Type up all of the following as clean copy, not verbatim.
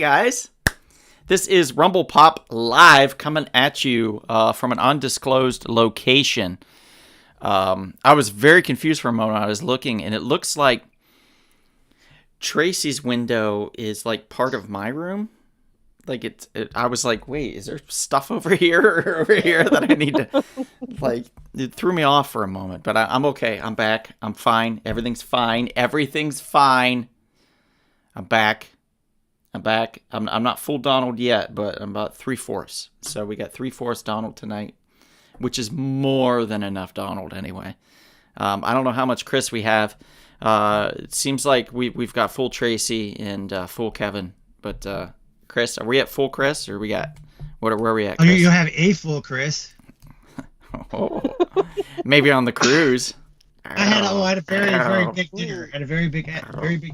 guys. This is Rumble Pop Live coming at you from an undisclosed location. I was very confused for a moment. I was looking, and it looks like Tracy's window is like part of my room. Like I was like, wait, is there stuff over here or over here that I need to, like, it threw me off for a moment. But I'm okay. I'm back. I'm fine. Everything's fine. Everything's fine. I'm back. I'm not full Donald yet, but I'm about 3/4. So we got 3/4 Donald tonight, which is more than enough Donald anyway. I don't know how much Chris we have. It seems like we've got full Tracy and full Kevin, but Chris, are we at full Chris, or where are we at, Chris? Oh, you have a full Chris. Oh, maybe on the cruise. I had a very big dinner. I had a very big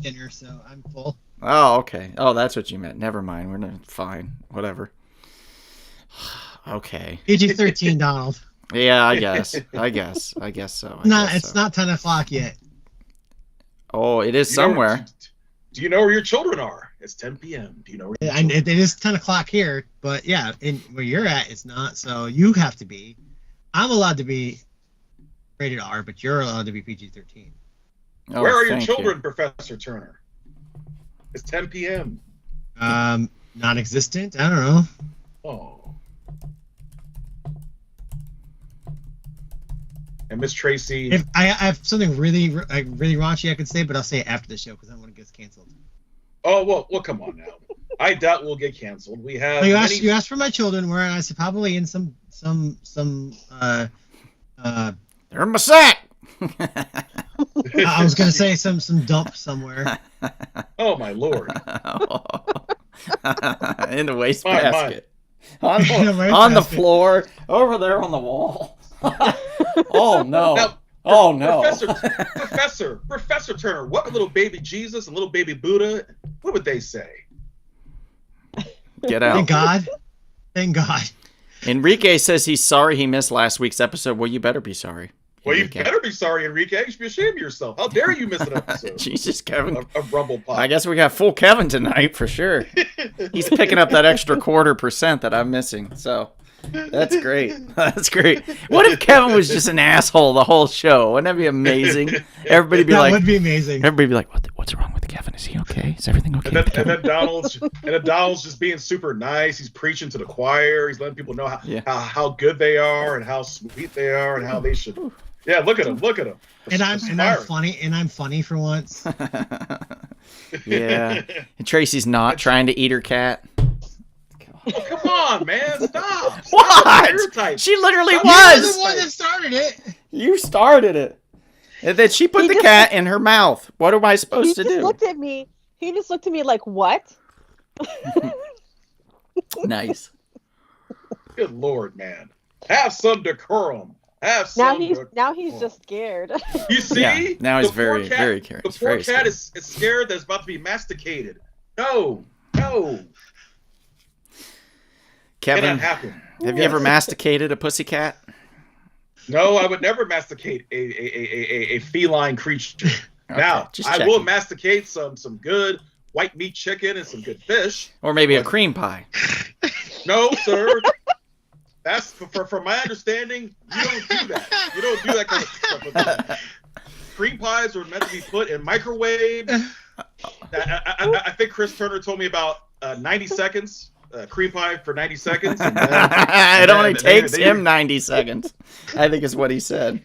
dinner, so I'm full. Oh, okay. Oh, that's what you meant. Never mind. We're fine. Whatever. Okay. PG-13, Donald. Yeah, I guess so. It's not 10 o'clock yet. Oh, it is somewhere. Do you know where your children are? It's 10 p.m. Do you know where It is 10 o'clock here, but yeah, where you're at, it's not. So you have to be. I'm allowed to be rated R, but you're allowed to be PG-13. Oh, where are your children, Professor Turner? It's 10 p.m. Non-existent. I don't know. Oh. And Miss Tracy. If I have something really raunchy I could say, but I'll say it after the show because I don't want to get canceled. Oh well, come on now. I doubt we'll get canceled. We have. You asked for my children. Where I said probably in some. They're in my sack. I was gonna say some dump somewhere. Oh my Lord! In the wastebasket. On the floor, over there on the wall. Oh no! Now, Professor Turner, what would little baby Jesus and little baby Buddha? What would they say? Get out! Thank God. Enrique says he's sorry he missed last week's episode. Well, you better be sorry. Well, Enrique. You better be sorry, Enrique. You should be ashamed of yourself. How dare you miss an episode? Jesus, Kevin. Of Rumble Pop. I guess we got full Kevin tonight for sure. He's picking up that extra 0.25% that I'm missing. So that's great. That's great. What if Kevin was just an asshole the whole show? Wouldn't that be amazing? Everybody be like, that would be amazing. Everybody be like, what's wrong with Kevin? Is he okay? Is everything okay? And then Donald's just being super nice. He's preaching to the choir. He's letting people know how good they are and how sweet they are and how they should. Yeah, look at him. And I'm funny for once. Yeah. And Tracy's not trying to eat her cat. Oh, come on, man. Stop. What? She literally was. You're the one that started it. You started it. And then she put the cat in her mouth. What am I supposed to do? He just looked at me like, what? Nice. Good Lord, man. Have some decorum. Now he's just scared. You see? Yeah, now he's very scared. The poor cat is scared that it's about to be masticated. No. Kevin, cannot happen. Have you ever masticated a pussycat? No, I would never masticate a feline creature. Okay, now, I will masticate some good white meat chicken and some good fish. Or maybe a cream pie. No, sir. That's from my understanding. You don't do that. You don't do that kind of stuff. Cream pies are meant to be put in microwave. I think Chris Turner told me about 90 seconds. Cream pie for 90 seconds. And then, it only takes him 90 seconds. I think is what he said.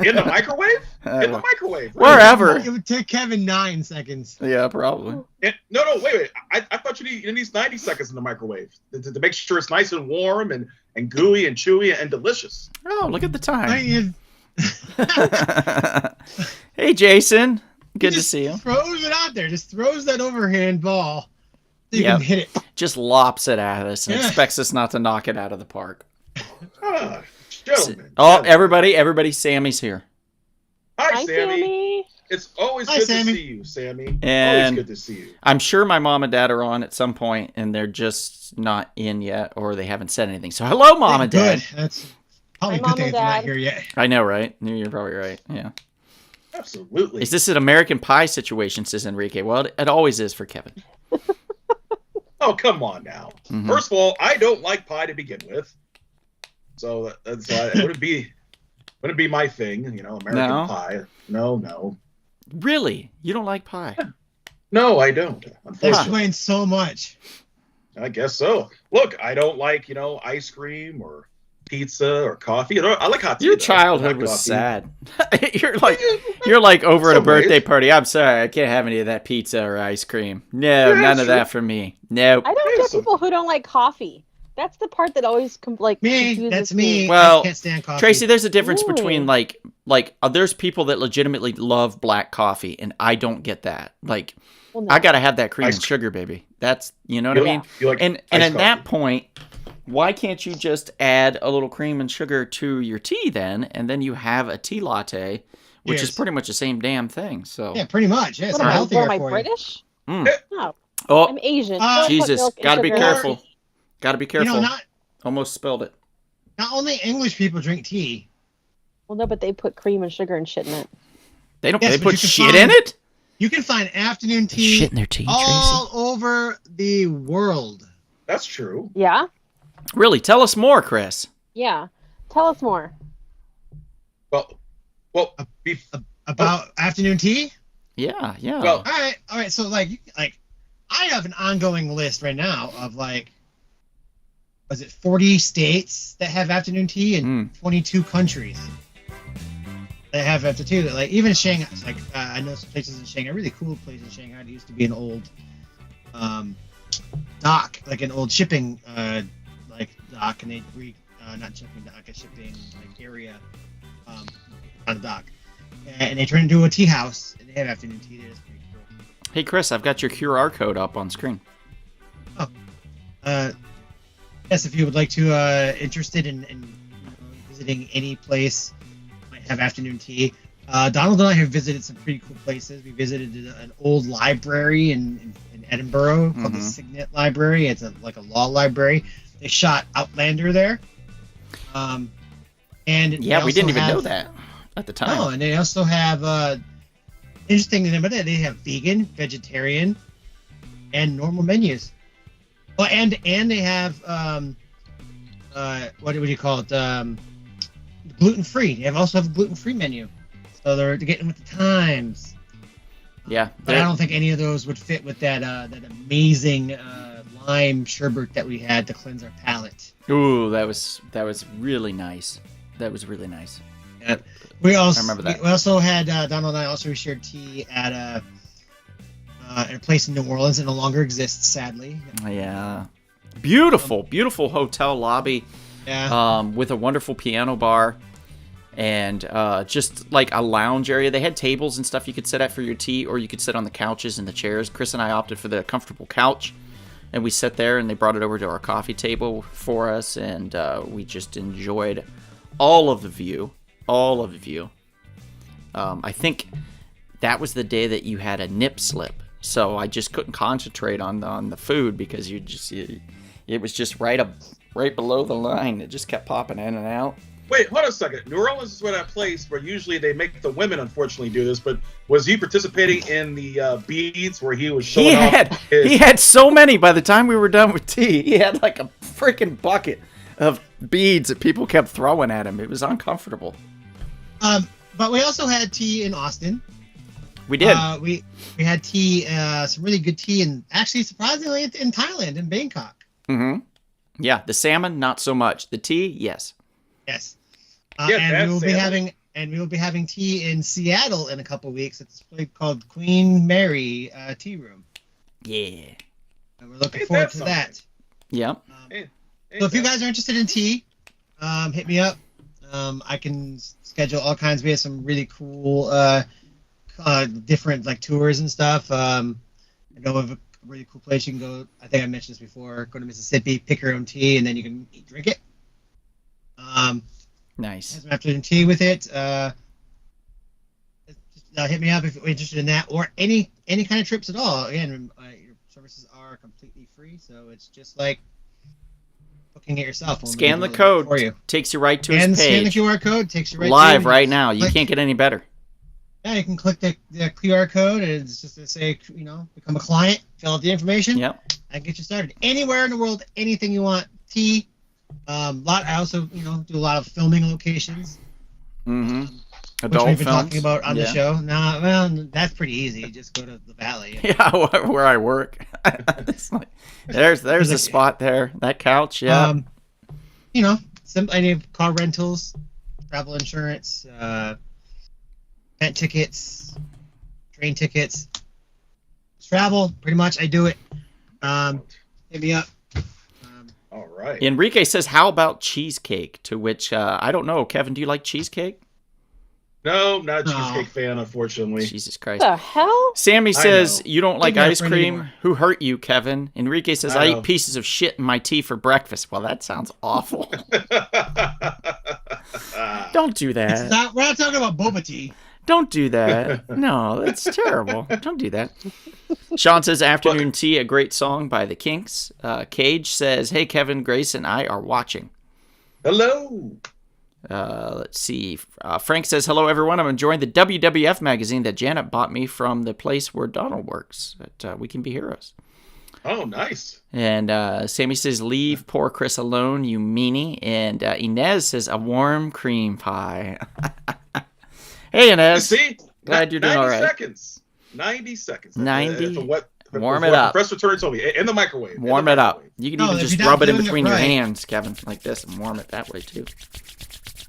In the microwave? In the microwave. Wherever. It would take Kevin 9 seconds. Yeah, probably. No, wait. I thought you need 90 seconds in the microwave to make sure it's nice and warm and gooey and chewy and delicious. Oh, look at the time. Hey, Jason. Good to see you. Throws it out there. Just throws that overhand ball. So you can hit it. Just lops it at us and expects us not to knock it out of the park. Gentlemen. Oh, everybody, Sammy's here. Hi, Sammy. It's always good to see you, Sammy. And always good to see you. I'm sure my mom and dad are on at some point, and they're just not in yet, or they haven't said anything. So, hello, Mom and Dad. That's probably a good thing they're not here yet. I know, right? You're probably right. Yeah. Absolutely. Is this an American Pie situation, says Enrique? Well, it always is for Kevin. Oh, come on now. Mhm. First of all, I don't like pie to begin with, so it wouldn't be my thing. American No? pie. No, Really? You don't like pie? no, I don't. That Unfortunately, explains so much. I guess so. Look, I don't like ice cream or pizza or coffee. I like hot tea. Your though, childhood but not was coffee. sad. you're like over at a Some ways. birthday party. I'm sorry, I can't have any of that pizza or ice cream. No, Yeah, none of sure. that for me. Nope. I don't Yeah, get people who don't like coffee. That's the part that always Me, confuses that's me. Well, I can't stand coffee. Tracy, there's a difference between Really? there's people that legitimately love black coffee, and I don't get that. Like, Well, no. I gotta have that cream Ice and cream. sugar, baby. That's you know what I You- mean. you like And iced at that coffee. point, why can't you just add a little cream and sugar to your tea then, and then you have a tea latte, which is Cheers. pretty much the same damn thing. So, Yeah, pretty much. Yeah, it's What am I, healthier what am I for you. British? Mm. No, Oh, I'm Asian. Ah, Don't put Jesus, milk and gotta be sugar. careful. Gotta be You careful. know, not Almost spilled it. only English people drink tea. Well, no, but they put cream and sugar and shit in it. They don't. Yes, they but put you can shit find- in it. You can find afternoon tea Shit in their tea, all over the world. That's true. Yeah, Tracy. Really? Tell us more, Chris. yeah. Tell us more. Well, be, About afternoon tea? Yeah, yeah. Well- All right. So I have an ongoing list right now of was it 40 states that have afternoon tea and 22 countries that have afternoon tea. Like even Shanghai, I know some places in Shanghai, really cool place in Shanghai. It used to be an old dock, like an old shipping dock, and they not shipping dock, a shipping area on the dock, and they turned into a tea house, and they have afternoon tea there. It's pretty cool. Hey, Chris, I've got your QR code up on screen. Yes, if you would like to, interested in visiting any place that might have afternoon tea. Donald and I have visited some pretty cool places. We visited an old library in Edinburgh called the Signet Library. It's a law library. They shot Outlander there. And Yeah, we didn't even know that at the time. No, and they also have interesting thing about that, they have vegan, vegetarian, and normal menus. Oh, and they have what do you call it? Gluten free. They also have a gluten free menu, so they're getting with the times. Yeah, But I don't think any of those would fit with that amazing lime sherbet that we had to cleanse our palate. Ooh, that was really nice. That was really nice. Yeah. We also remember that. We also had Donald and I also shared tea at a place in New Orleans that no longer exists, sadly. Yeah, beautiful hotel lobby. Yeah. With a wonderful piano bar and just like a lounge area. They had tables and stuff you could sit at for your tea, or you could sit on the couches and the chairs. Chris and I opted for the comfortable couch, and we sat there, and they brought it over to our coffee table for us, and we just enjoyed all of the view. I think that was the day that you had a nip slip, so I just couldn't concentrate on the food because it was just right below the line. It just kept popping in and out. Wait, hold on a second. New Orleans is where that place where usually they make the women, unfortunately, do this. But was he participating in the beads where he was showing off? He had so many. By the time we were done with tea, he had like a freaking bucket of beads that people kept throwing at him. It was uncomfortable. But we also had tea in Austin. We did. We had tea, some really good tea, and actually surprisingly in Thailand, in Bangkok. Mm-hmm. Yeah, the salmon, not so much. The tea, yes. Yes. Yeah, and that's we will be having tea in Seattle in a couple weeks. It's a place called Queen Mary Tea Room. Yeah. And we're looking Ain't forward that to something? that. Yep. So if you guys are interested in tea, hit me up. I can schedule all kinds. We have some really cool, different tours and stuff. I know of a really cool place you can go. I think I mentioned this before. Go to Mississippi, pick your own tea, and then you can drink it. Nice. Have some afternoon tea with it. Hit me up if you're interested in that, or any kind of trips at all. Again, your services are completely free, so it's just like booking it yourself. Scan the code. For you. Takes you right to And his scan the page. QR code. Takes you right Live to right now. You Like- can't get any better. Yeah, you can click the QR code, and it's just to say, become a client, fill out the information. Yep. I get you started anywhere in the world, anything you want. Tea. I also, do a lot of filming locations. Mm-hmm. Which Adult we've been films. talking about on the Yeah. show. Nah, well, that's pretty easy. You just go to the valley. Yeah, where I work. It's like, there's the spot there. That couch, yeah. I need car rentals, travel insurance, event tickets, train tickets, travel. Pretty much, I do it. Hit me up. All right. Enrique says, "How about cheesecake?" To which I don't know. Kevin, do you like cheesecake? No, not a cheesecake fan, unfortunately. Jesus Christ. The hell? Sammy says, "You don't like Maybe our ice friend cream? anymore. Who hurt you, Kevin?" Enrique says, I "I know. eat pieces of shit in my tea for breakfast." Well, that sounds awful. Don't do that. We're not talking about boba tea. Don't do that. No, that's terrible. Don't do that. Sean says, "Afternoon Tea, a great song by the Kinks." Cage says, "Hey, Kevin, Grace, and I are watching." Hello. Let's see. Frank says, "Hello, everyone. I'm enjoying the WWF magazine that Janet bought me from the place where Donald works at We Can Be Heroes." Oh, nice. And Sammy says, "Leave poor Chris alone, you meanie." And Inez says, "A warm cream pie." Hey, Inez. See? Glad you're doing 90 all right. seconds. 90 seconds. 90? Warm it up. Professor Turner told me in the microwave. Warm it up. You can No, even if just you're not rub it in doing it between your right. hands, Kevin, like this, and warm it that way, too.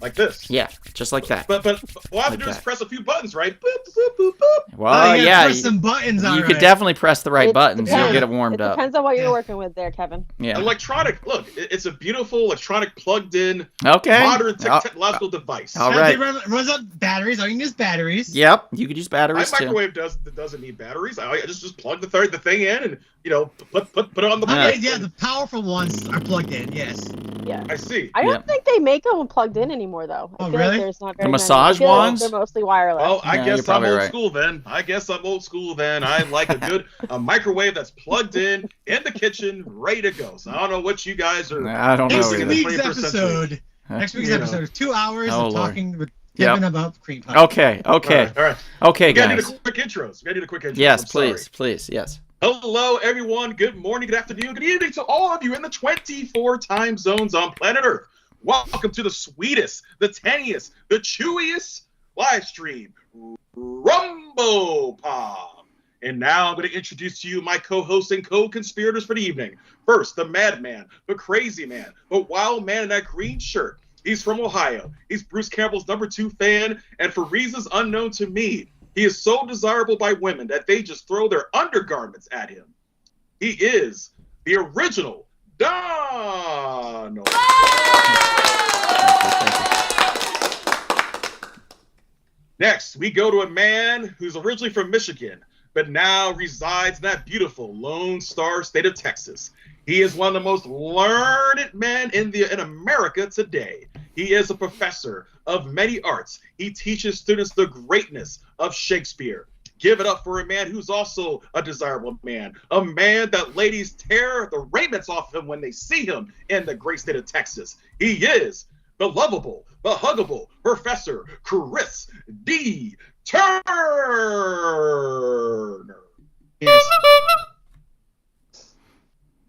Like this. Yeah, just like that. But all I have to do Like is that. press a few buttons, right? Boop, boop, boop, boop. Well, you gotta yeah, press some buttons. you could definitely press the right It buttons. You'll depends. get it warmed It up. depends on what Yeah. you're working with there, Kevin. Yeah. Electronic. Look, it's a beautiful electronic plugged-in Okay. modern Oh, technological device. all right. It runs on batteries. All you need is batteries. Yep, you could use My batteries, too. microwave doesn't need batteries. I just plug the thing in and put it on the Yeah. plate. Yeah, the powerful ones are plugged in. Yes. Yeah. I see. I don't Yeah. think they make them plugged in anymore, though. I Oh, feel really? like there's not very The many. massage I feel like ones? they're mostly wireless. Well, I Yeah, guess you're probably I'm old right. school then. I like a microwave that's plugged in the kitchen, ready to go. So I don't know what you guys are. I don't know Next in either. the week's 21st century. episode. Next week's You know. episode is 2 hours Oh, of Lord. talking with Yep. Kevin about cream pie. Okay, okay, All right. okay, We gotta guys. do the quick intros. Yes, I'm sorry. please, yes. Hello, everyone. Good morning, good afternoon, good evening to all of you in the 24 time zones on planet Earth. Welcome to the sweetest, the tangiest, the chewiest live stream, Rumble Pop. And now I'm going to introduce to you my co-hosts and co-conspirators for the evening. First, the madman, the crazy man, the wild man in that green shirt. He's from Ohio. He's Bruce Campbell's #2 fan, and for reasons unknown to me, he is so desirable by women that they just throw their undergarments at him. He is the original Donald. Next, we go to a man who's originally from Michigan, but now resides in that beautiful Lone Star state of Texas. He is one of the most learned men in America today. He is a professor of many arts. He teaches students the greatness of Shakespeare. Give it up for a man who's also a desirable man. A man that ladies tear the raiments off him when they see him in the great state of Texas. He is the lovable, the huggable Professor Chris D. Turner. Yes.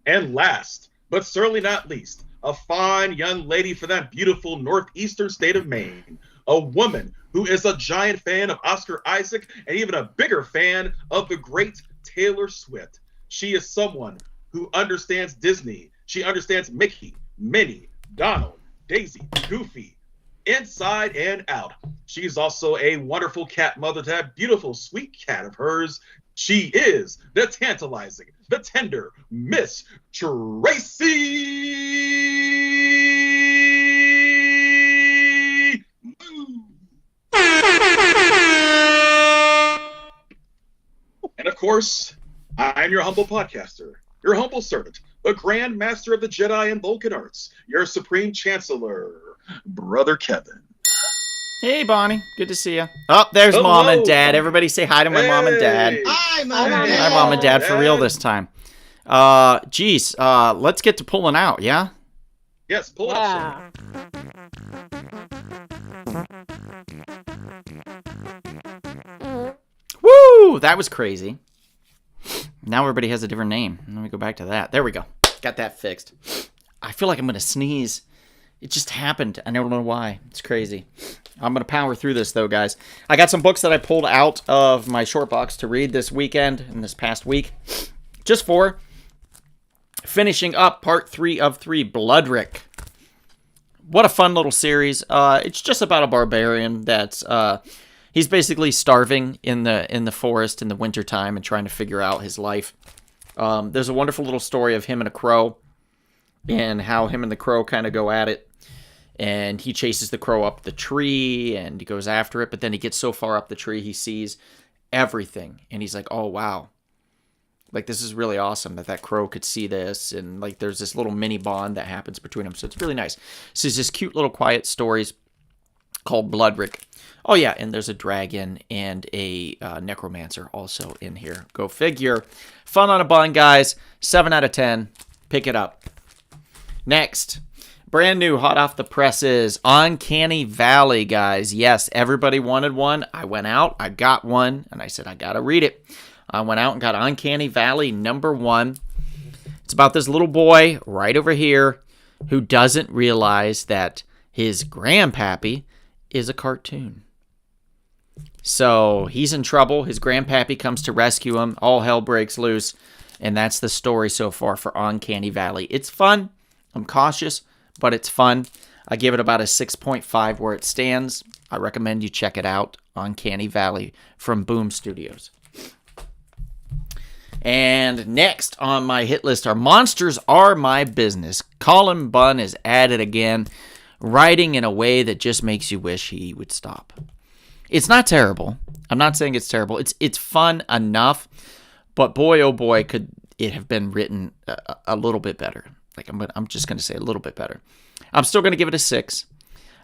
And last, but certainly not least, a fine young lady for that beautiful northeastern state of Maine. A woman who is a giant fan of Oscar Isaac and even a bigger fan of the great Taylor Swift. She is someone who understands Disney. She understands Mickey, Minnie, Donald, Daisy, Goofy, inside and out. She's also a wonderful cat mother to that beautiful, sweet cat of hers. She is the tantalizing, the tender Miss Tracy Moo. And of course, I'm your humble podcaster, your humble servant, the Grand Master of the Jedi and Vulcan Arts, your Supreme Chancellor, Brother Kevin. Hey, Bonnie. Good to see you. Oh, there's Hello. Mom and Dad. Everybody say hi to my mom and dad. Hey. Hi, Hi, Mom. Hi, Mom and Dad, for real this time. Geez, let's get to pulling out, yeah? Yes, pull it up, sir. Yeah. Woo, that was crazy. Now everybody has a different name. Let me go back to that. There we go. Got that fixed. I feel like I'm going to sneeze. It just happened. I don't know why. It's crazy. I'm going to power through this, though, guys. I got some books that I pulled out of my short box to read this weekend and this past week. Just for finishing up part 3 of 3, Bloodrick. What a fun little series. It's just about a barbarian that's... he's basically starving in the forest in the wintertime and trying to figure out his life. There's a wonderful little story of him and a crow and how him and the crow kind of go at it. And he chases the crow up the tree and he goes after it. But then he gets so far up the tree, he sees everything. And he's like, oh, wow. Like, this is really awesome that crow could see this. And, like, there's this little mini bond that happens between them. So it's really nice. So it's just cute little quiet stories called Bloodrick. Oh, yeah, and there's a dragon and a necromancer also in here. Go figure. Fun on a bun, guys. 7 out of 10. Pick it up. Next, brand new, hot off the presses, Uncanny Valley, guys. Yes, everybody wanted one. I went out, I got one, and I said, I got to read it. I went out and got Uncanny Valley #1. It's about this little boy right over here who doesn't realize that his grandpappy is a cartoon. So he's in trouble. His grandpappy comes to rescue him. All hell breaks loose. And that's the story so far for Uncanny Valley. It's fun. I'm cautious, but it's fun. I give it about a 6.5 where it stands. I recommend you check it out. Uncanny Valley from Boom Studios. And next on my hit list are Monsters Are My Business. Colin Bunn is at it again, writing in a way that just makes you wish he would stop. It's not terrible. I'm not saying it's terrible. It's fun enough, but boy, oh boy, could it have been written a little bit better. Like I'm just going to say a little bit better. I'm still going to give it a 6.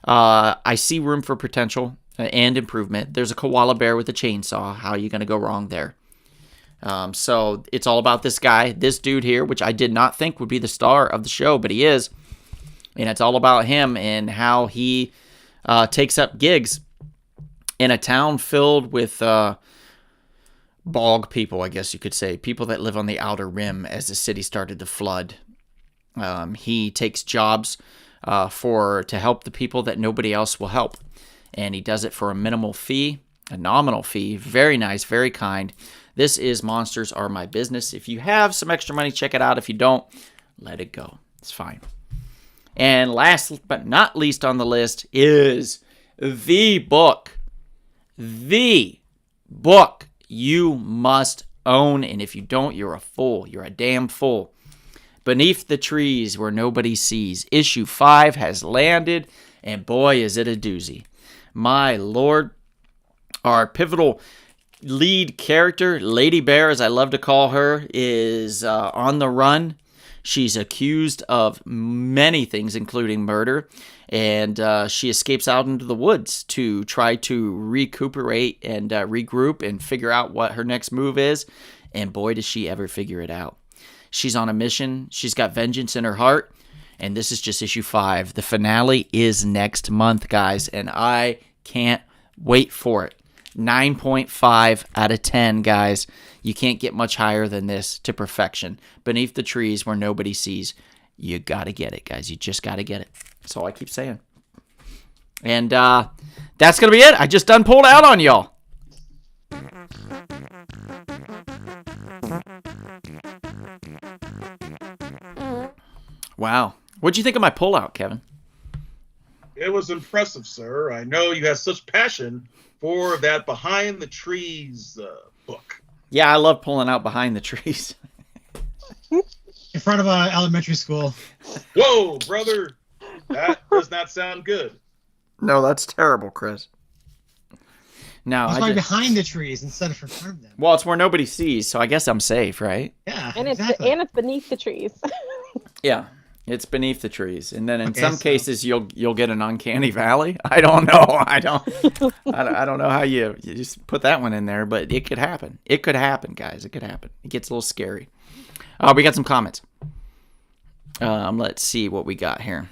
I see room for potential and improvement. There's a koala bear with a chainsaw. How are you going to go wrong there? So it's all about this guy, this dude here, which I did not think would be the star of the show, but he is. And it's all about him and how he takes up gigs in a town filled with bog people, I guess you could say. People that live on the outer rim as the city started to flood. He takes jobs to help the people that nobody else will help. And he does it for a minimal fee, a nominal fee. Very nice, very kind. This is Monsters Are My Business. If you have some extra money, check it out. If you don't, let it go. It's fine. And last but not least on the list is the book you must own. And if you don't, you're a fool. You're a damn fool. Beneath the Trees Where Nobody Sees. Issue 5 has landed, and boy, is it a doozy. My Lord, our pivotal lead character, Lady Bear, as I love to call her, is on the run. She's accused of many things, including murder, and she escapes out into the woods to try to recuperate and regroup and figure out what her next move is, and boy, does she ever figure it out. She's on a mission. She's got vengeance in her heart, and this is just issue 5. The finale is next month, guys, and I can't wait for it. 9.5 out of 10, guys. You can't get much higher than this to perfection. Beneath the Trees Where Nobody Sees. You got to get it, guys. You just got to get it. That's all I keep saying. And that's going to be it. I just done pulled out on y'all. Wow. What'd you think of my pullout, Kevin? It was impressive, sir. I know you have such passion for that Behind the Trees book. Yeah, I love pulling out Behind the Trees. In front of an elementary school. Whoa, brother. That does not sound good. No, that's terrible, Chris. No, It's right behind the trees instead of in front of them. Well, it's where nobody sees, so I guess I'm safe, right? Yeah, And exactly. it's beneath the trees. Yeah, it's beneath the trees, and then in some cases you'll get an uncanny valley. I don't know. I don't know how you just put that one in there, but it could happen. It could happen, guys. It could happen. It gets a little scary. We got some comments. Let's see what we got here.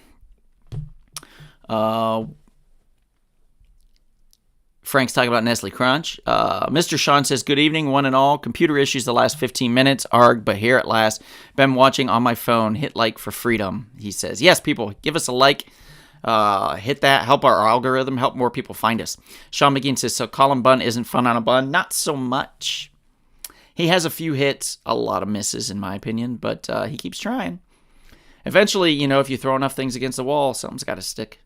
Frank's talking about Nestle Crunch. Mr. Sean says, good evening, one and all. Computer issues the last 15 minutes. Arg, but here at last. Been watching on my phone. Hit like for freedom, he says. Yes, people, give us a like. Hit that. Help our algorithm. Help more people find us. Sean McGinn says, so Colin Bunn isn't fun on a bun? Not so much. He has a few hits, a lot of misses in my opinion, but he keeps trying. Eventually, you know, if you throw enough things against the wall, something's got to stick.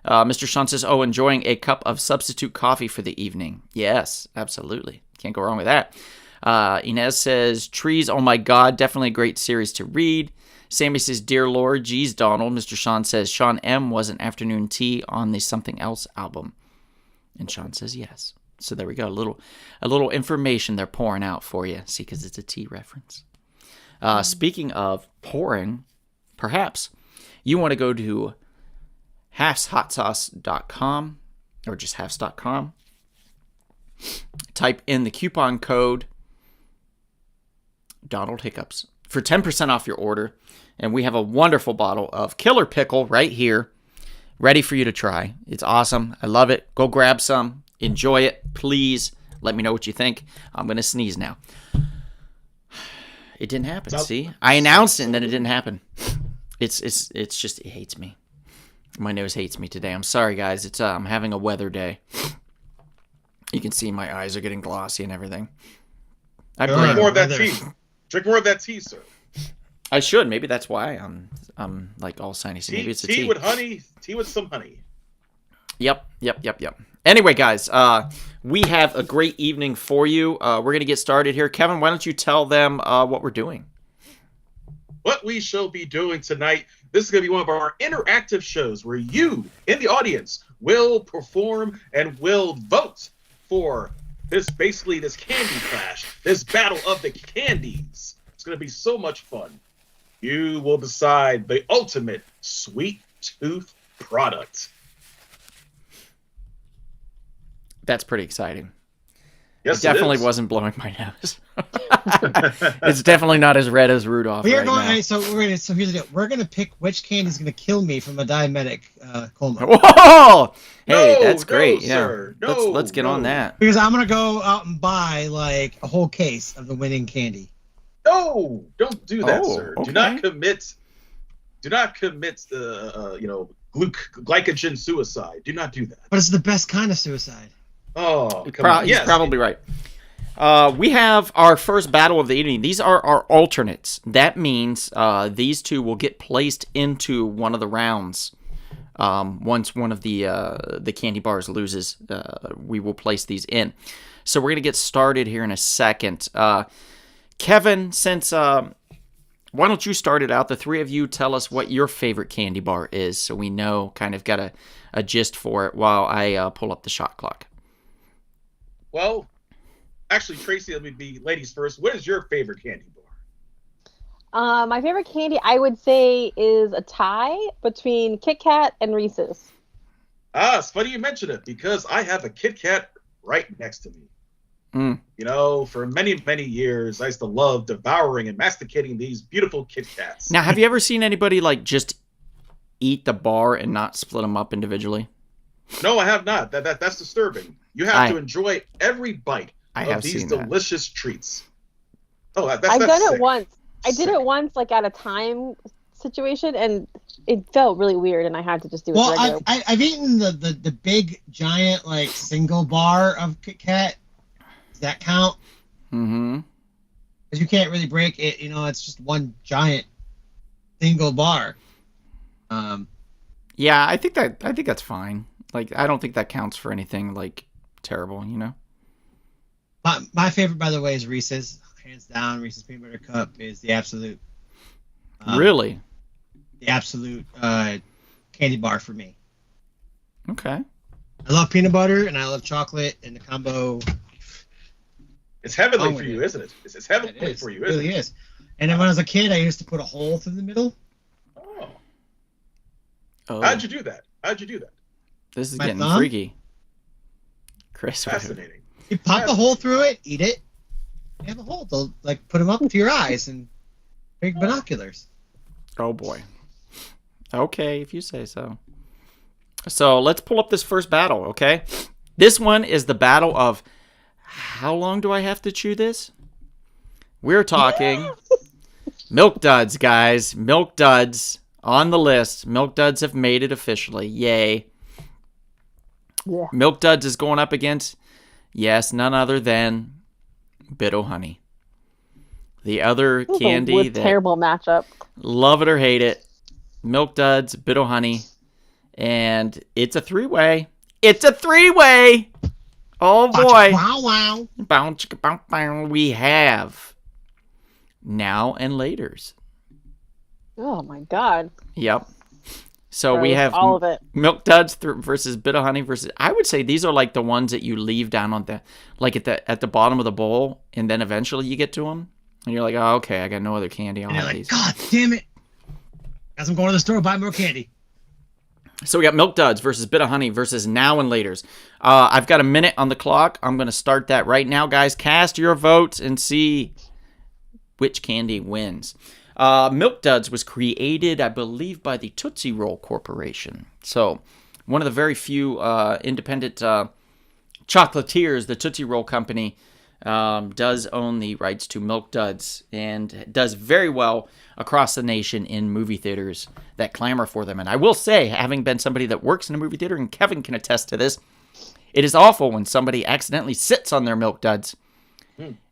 Mr. Sean says, oh, enjoying a cup of substitute coffee for the evening. Yes, absolutely. Can't go wrong with that. Inez says, Trees, oh my God, definitely a great series to read. Sammy says, dear Lord, geez, Donald. Mr. Sean says, Sean M. was an afternoon tea on the Something Else album. And Sean says, yes. So there we go. A little information they're pouring out for you. See, because it's a tea reference. Speaking of pouring, perhaps you want to go to halfshotsauce.com or just halfs.com. Type in the coupon code Donald Hiccups for 10% off your order. And we have a wonderful bottle of Killer Pickle right here, ready for you to try. It's awesome. I love it. Go grab some. Enjoy it. Please let me know what you think. I'm going to sneeze now. It didn't happen. See? I announced it and then it didn't happen. It's just, it hates me. My nose hates me today. I'm sorry, guys. It's I'm having a weather day. You can see my eyes are getting glossy and everything. Drink more of that tea. Drink more of that tea, sir. I should. Maybe that's why I'm like all sinusy. Maybe it's a tea. Tea with honey. Tea with some honey. Yep. Anyway, guys, we have a great evening for you. We're going to get started here. Kevin, why don't you tell them what we're doing? What we shall be doing tonight, this is going to be one of our interactive shows where you, in the audience, will perform and will vote for this candy clash, this battle of the candies. It's going to be so much fun. You will decide the ultimate sweet tooth product. – That's pretty exciting. Yes, it definitely wasn't blowing my nose. It's definitely not as red as Rudolph. We are right going. now. So here's the deal. We're gonna pick which candy is gonna kill me from a diabetic coma. Whoa! Hey, No, that's great. no, Yeah, sir. No, let's get on that. Because I'm gonna go out and buy like a whole case of the winning candy. No, don't do that, Oh, sir. okay. Do not commit glycogen suicide. Do not do that. But it's the best kind of suicide. Oh, come on. He's Yes. probably right. We have our first battle of the evening. These are our alternates. That means these two will get placed into one of the rounds. Once one of the candy bars loses, we will place these in. So we're going to get started here in a second. Kevin, since why don't you start it out? The three of you tell us what your favorite candy bar is, so we know, kind of got a gist for it while I pull up the shot clock. Well, actually, Tracy, let me be ladies first. What is your favorite candy bar? My favorite candy, I would say, is a tie between Kit Kat and Reese's. It's funny you mention it because I have a Kit Kat right next to me. You know, for many, many years, I used to love devouring and masticating these beautiful Kit Kats. Now, have you ever seen anybody like just eat the bar and not split them up individually? No, I have not. That's disturbing. You have to enjoy every bite of these delicious treats. Oh, that's I've done sick. it once. I did it once, like at a time situation, and it felt really weird, and I had to just do it regular. Well, I've eaten the big giant like single bar of Kit Kat. Does that count? Mm-hmm. Because you can't really break it. You know, it's just one giant single bar. Yeah, I think that's fine. Like, I don't think that counts for anything like terrible, you know. My favorite, by the way, is Reese's. Hands down, Reese's Peanut Butter Cup is the absolute. Really? The absolute candy bar for me. Okay. I love peanut butter and I love chocolate, and the combo. It's heavenly for you, isn't it? It's heavenly for you, isn't it? It really is. And then when I was a kid, I used to put a hole through the middle. Oh. How'd you do that? This is My getting thumb? freaky. Chris, Fascinating. You pop a hole through it, eat it. You have a hole. They'll like put them up to your eyes and big binoculars. Oh boy. Okay, if you say so. So let's pull up this first battle, okay? This one is the battle of how long do I have to chew this? We're talking Milk Duds, guys. Milk Duds on the list. Milk Duds have made it officially. Yay. Yeah. Milk Duds is going up against, yes, none other than Bit-O-Honey. The other candy that terrible matchup. love it or hate it. Milk Duds, Bit-O-Honey, and it's a three-way. It's a three-way. Oh boy. Wow, wow. Bow, chicka, bow, bow. We have Now and Laters. Oh my god. Yep. So we Gross, have all of it. Milk Duds versus Bit-O-Honey versus. I would say these are like the ones that you leave down on the, like at the bottom of the bowl, and then eventually you get to them, and you're like, oh, okay, I got no other candy. I'll And you're have like, these. God damn it. As I'm going to the store, buy more candy. So we got Milk Duds versus Bit-O-Honey versus Now and Laters. I've got a minute on the clock. I'm going to start that right now, guys. Cast your votes and see which candy wins. Milk Duds was created, I believe, by the Tootsie Roll Corporation. So one of the very few independent chocolatiers, the Tootsie Roll Company, does own the rights to Milk Duds and does very well across the nation in movie theaters that clamor for them. And I will say, having been somebody that works in a movie theater, and Kevin can attest to this, it is awful when somebody accidentally sits on their Milk Duds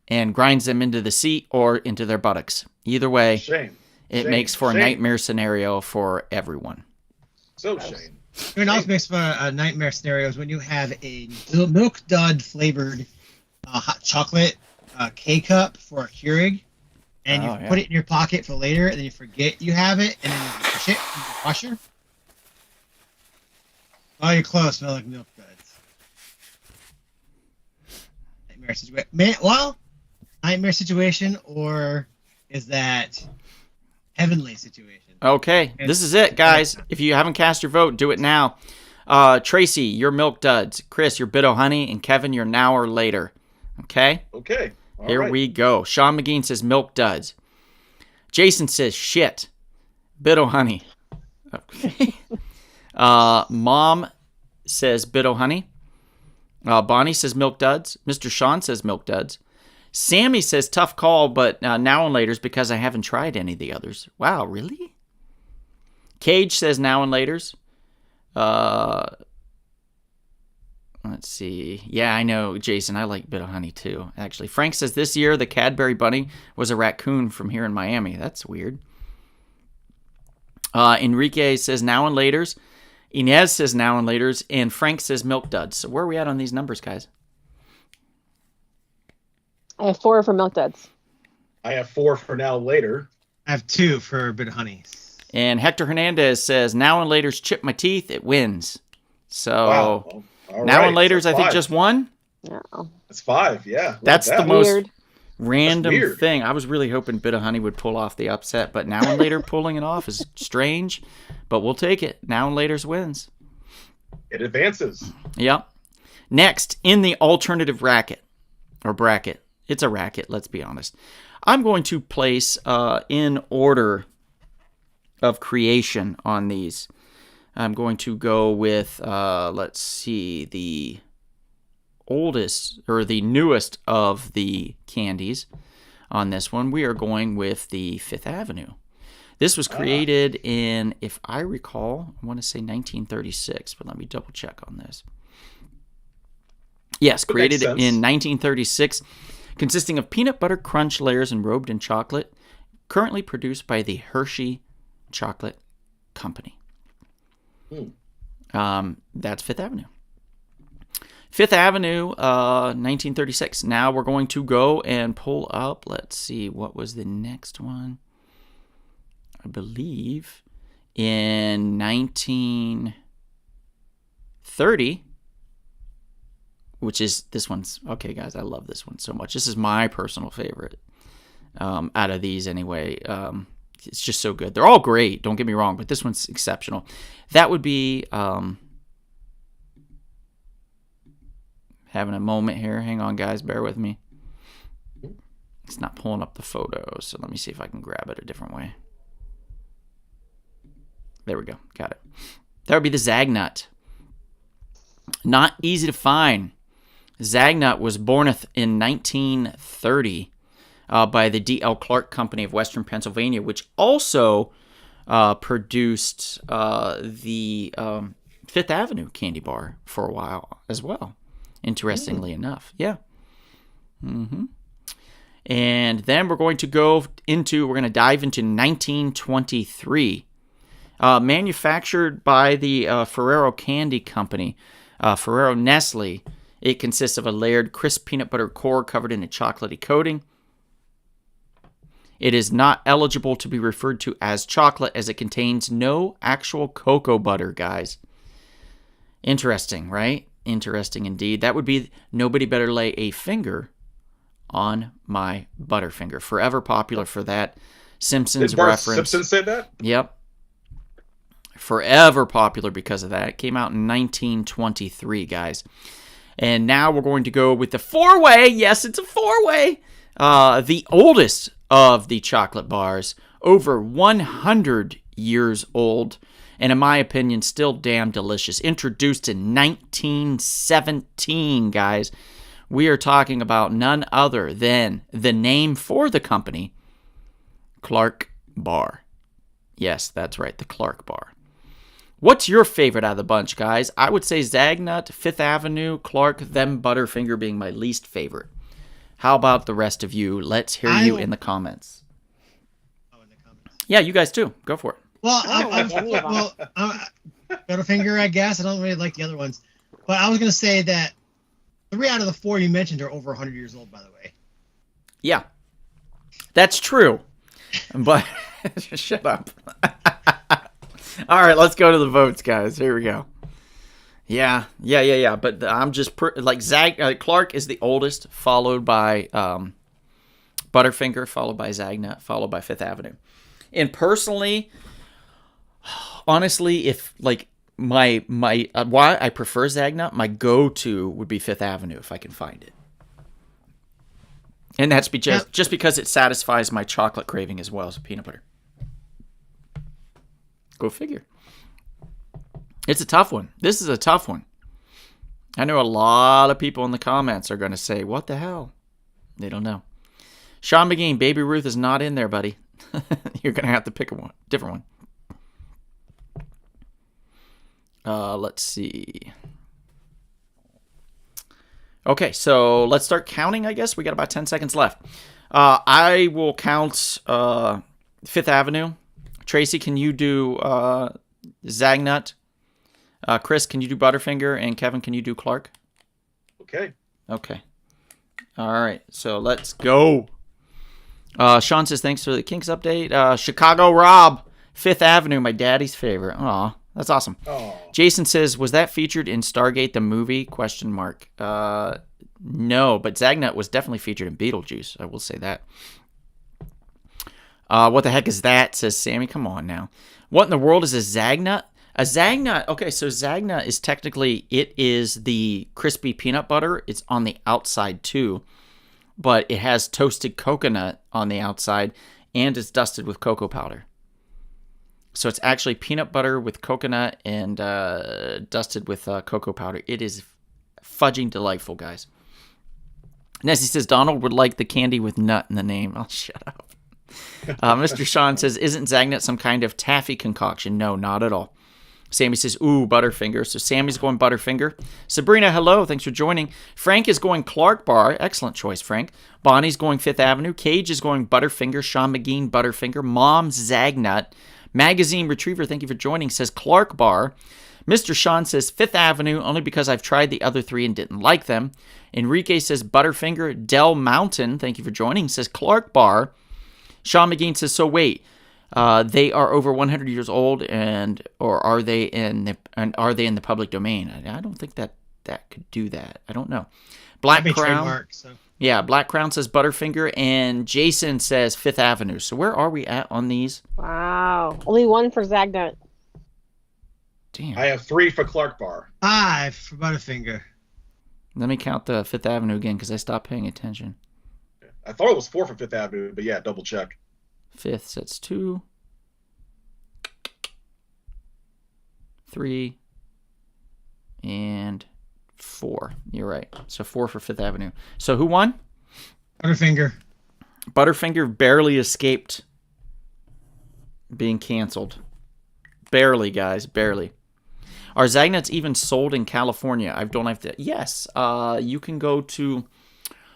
and grinds them into the seat or into their buttocks. Either way, Shame. it Shame. makes for a Shame. nightmare scenario for everyone. So shame. What else makes for a nightmare scenario is when you have a Milk Dud flavored hot chocolate K-cup for a Keurig, and you put it in your pocket for later, and then you forget you have it, and then you push it in the washer. Oh, you're close. Smell like Milk Duds. Nightmare situation. Nightmare situation, or is that heavenly situation? Okay, this is it, guys. If you haven't cast your vote, do it now. Tracy, your Milk Duds. Chris, your Bit-O-Honey. And Kevin, your Now or Later. Okay? Okay. All Here right. we go. Sean McGean says Milk Duds. Jason says shit. Bit-O-Honey. Okay. Mom says Bit-O-Honey. Bonnie says Milk Duds. Mr. Sean says Milk Duds. Sammy says tough call, but Now and Later's because I haven't tried any of the others. Wow, really? Cage says Now and Later's. Let's see. Yeah, I know, Jason. I like Bit-O-Honey too, actually. Frank says this year the Cadbury Bunny was a raccoon from here in Miami. That's weird. Enrique says Now and Later's. Inez says Now and Later's. And Frank says Milk Duds. So where are we at on these numbers, guys? I have 4 for Milk Duds. I have 4 for Now Later. I have 2 for Bit-O-Honey. And Hector Hernandez says Now and Later's chip my teeth. It wins. So Wow. All Now right. and Later's, That's I think, 5. just one. No. That's 5. Yeah. Look That's at the that. most Weird. random That's weird. thing. I was really hoping Bit-O-Honey would pull off the upset, but Now and Later pulling it off is strange, but we'll take it. Now and Later's wins. It advances. Yep. Next, in the alternative bracket. It's a racket, let's be honest. I'm going to place in order of creation on these. I'm going to go with, let's see, the oldest or the newest of the candies on this one. We are going with the Fifth Avenue. This was created in, if I recall, I want to say 1936, but let me double check on this. Yes, created in 1936, consisting of peanut butter crunch layers enrobed in chocolate, currently produced by the Hershey Chocolate Company. That's Fifth Avenue. Fifth Avenue, 1936. Now we're going to go and pull up, let's see, what was the next one? I believe in 1930, which is this one's, okay, guys, I love this one so much. This is my personal favorite out of these anyway. It's just so good. They're all great, don't get me wrong, but this one's exceptional. That would be, having a moment here. Hang on, guys, bear with me. It's not pulling up the photos, so let me see if I can grab it a different way. There we go. Got it. That would be the Zagnut. Not easy to find. Zagnut was born in 1930 by the D.L. Clark Company of Western Pennsylvania, which also produced the Fifth Avenue candy bar for a while as well, interestingly enough. Yeah. And then we're going to dive into 1923. Manufactured by the Ferrero Candy Company, Ferrero Nestle. It consists of a layered crisp peanut butter core covered in a chocolatey coating. It is not eligible to be referred to as chocolate as it contains no actual cocoa butter, guys. Interesting, right? Interesting indeed. That would be nobody better lay a finger on my Butterfinger. Forever popular for that Simpsons Did Bart reference. Simpson say that? Yep. Forever popular because of that. It came out in 1923, guys. And now we're going to go with the four-way. Yes, it's a four-way. The oldest of the chocolate bars, over 100 years old, and in my opinion, still damn delicious. Introduced in 1917, guys. We are talking about none other than the name for the company, Clark Bar. Yes, that's right, the Clark Bar. What's your favorite out of the bunch, guys? I would say Zagnut, Fifth Avenue, Clark, then Butterfinger being my least favorite. How about the rest of you? Let's hear you in the comments. Oh, in the comments. Yeah, you guys too. Go for it. Well, Oh, Butterfinger, I guess. I don't really like the other ones. But I was going to say that 3 out of the 4 you mentioned are over 100 years old, by the way. Yeah, that's true. But shut up. All right, let's go to the votes, guys. Here we go. Yeah. But I'm just Clark is the oldest, followed by Butterfinger, followed by Zagnut, followed by Fifth Avenue. And personally, honestly, if like my why I prefer Zagnut, my go-to would be Fifth Avenue if I can find it. And that's just because it satisfies my chocolate craving as well as peanut butter. Go figure. It's a tough one. This is a tough one. I know a lot of people in the comments are going to say, what the hell? They don't know. Sean McGee, Baby Ruth is not in there, buddy. You're going to have to pick a different one. Let's see. Okay, so let's start counting, I guess. We got about 10 seconds left. I will count Fifth Avenue. Tracy, can you do Zagnut? Chris, can you do Butterfinger? And Kevin, can you do Clark? Okay. Okay. All right, so let's go. Sean says, thanks for the Kinks update. Chicago Rob, Fifth Avenue, my daddy's favorite. Aw, that's awesome. Oh. Jason says, was that featured in Stargate the movie? No, but Zagnut was definitely featured in Beetlejuice. I will say that. What the heck is that? Says Sammy. Come on now. What in the world is a Zagnut? A Zagnut. Okay, so Zagnut is technically, it is the crispy peanut butter. It's on the outside too, but it has toasted coconut on the outside and it's dusted with cocoa powder. So it's actually peanut butter with coconut and dusted with cocoa powder. It is fudging delightful, guys. Nessie says, Donald would like the candy with nut in the name. Oh, shut up. Mr. Sean says, isn't Zagnut some kind of taffy concoction? No, not at all. Sammy says, ooh, Butterfinger. So Sammy's going Butterfinger. Sabrina, hello. Thanks for joining. Frank is going Clark Bar. Excellent choice, Frank. Bonnie's going Fifth Avenue. Cage is going Butterfinger. Sean McGee, Butterfinger. Mom's Zagnut. Magazine Retriever, thank you for joining, says Clark Bar. Mr. Sean says Fifth Avenue, only because I've tried the other 3 and didn't like them. Enrique says Butterfinger. Del Mountain, thank you for joining, says Clark Bar. Sean McGee says, so wait, they are over 100 years old, or are they in the public domain? I don't think that could do that. I don't know. Black Crown. So. Yeah, Black Crown says Butterfinger, and Jason says Fifth Avenue. So where are we at on these? Wow. Only 1 for Zagnut. Damn. I have 3 for Clark Bar. 5 for Butterfinger. Let me count the Fifth Avenue again because I stopped paying attention. I thought it was 4 for Fifth Avenue, but yeah, double check. Fifth, so that's 2. 3. And 4. You're right. So 4 for Fifth Avenue. So who won? Butterfinger. Butterfinger barely escaped being canceled. Barely, guys. Barely. Are Zagnuts even sold in California? I don't have to. Yes. You can go to...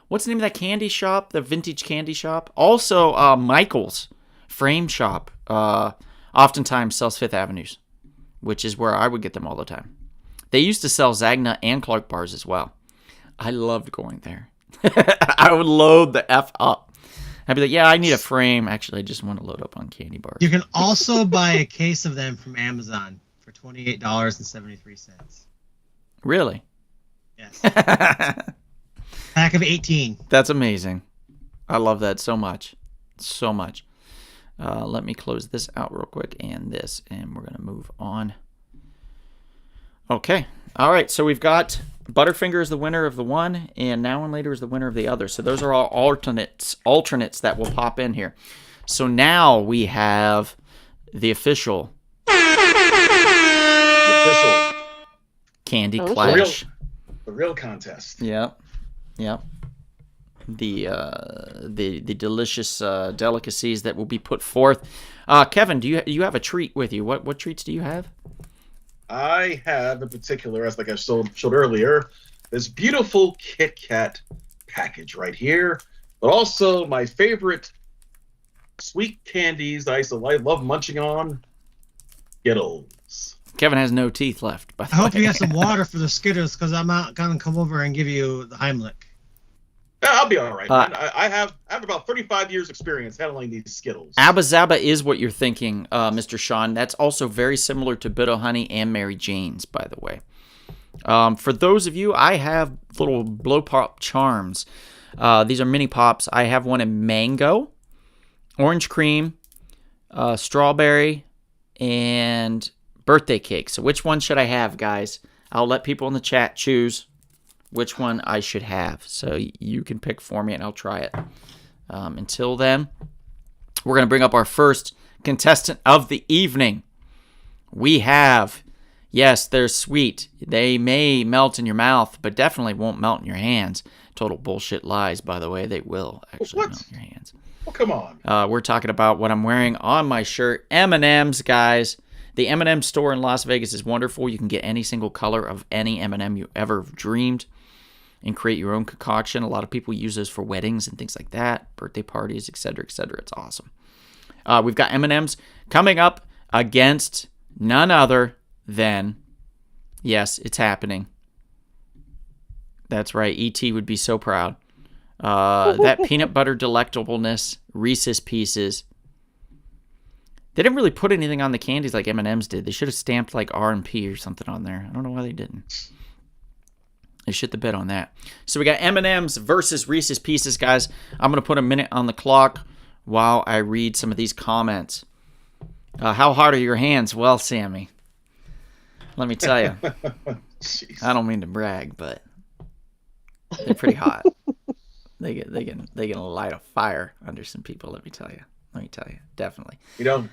What's the name of that candy shop? The vintage candy shop? Also, Michael's Frame Shop oftentimes sells Fifth Avenues, which is where I would get them all the time. They used to sell Zagnut and Clark bars as well. I loved going there. I would load the F up. I'd be like, yeah, I need a frame. Actually, I just want to load up on candy bars. You can also buy a case of them from Amazon for $28.73. Really? Yes. Pack of 18. That's amazing. I love that so much. So much. Let me close this out real quick and this, and we're going to move on. Okay. All right. So we've got Butterfinger is the winner of the one, and Now and Later is the winner of the other. So those are all alternates that will pop in here. So now we have the official Candy Clash. The real contest. Yep. The delicious delicacies that will be put forth. Kevin, do you have a treat with you? What treats do you have? I have, in particular, as like I showed earlier, this beautiful Kit Kat package right here, but also my favorite sweet candies I love munching on, Skittles. Kevin has no teeth left. By the I hope way. you have some water for the Skittles, because I'm not going to come over and give you the Heimlich. Yeah, I'll be all right, man. I have about 35 years experience handling these Skittles. Abba Zaba is what you're thinking, Mr. Sean. That's also very similar to Bit O' Honey and Mary Jane's, by the way. For those of you, I have little blow pop charms. These are mini pops. I have one in mango, orange cream, strawberry, and birthday cake. So which one should I have, guys? I'll let people in the chat choose which one I should have. So you can pick for me and I'll try it. Until then, we're going to bring up our first contestant of the evening. We have, yes, they're sweet. They may melt in your mouth, but definitely won't melt in your hands. Total bullshit lies, by the way. They will actually melt in your hands. Well, come on. We're talking about what I'm wearing on my shirt. M&M's, guys. The M&M store in Las Vegas is wonderful. You can get any single color of any M&M you ever dreamed and create your own concoction. A lot of people use those for weddings and things like that, birthday parties, etc., etc. It's awesome. We've got M&M's coming up against none other than, yes, it's happening. That's right. E.T. would be so proud. That peanut butter delectableness, Reese's Pieces. They didn't really put anything on the candies like M&M's did. They should have stamped like R&P or something on there. I don't know why they didn't. They shit the bed on that. So we got M&M's versus Reese's Pieces, guys. I'm going to put a minute on the clock while I read some of these comments. How hard are your hands? Well, Sammy, let me tell you. I don't mean to brag, but they're pretty hot. They can light a fire under some people. Let me tell you, definitely. You know,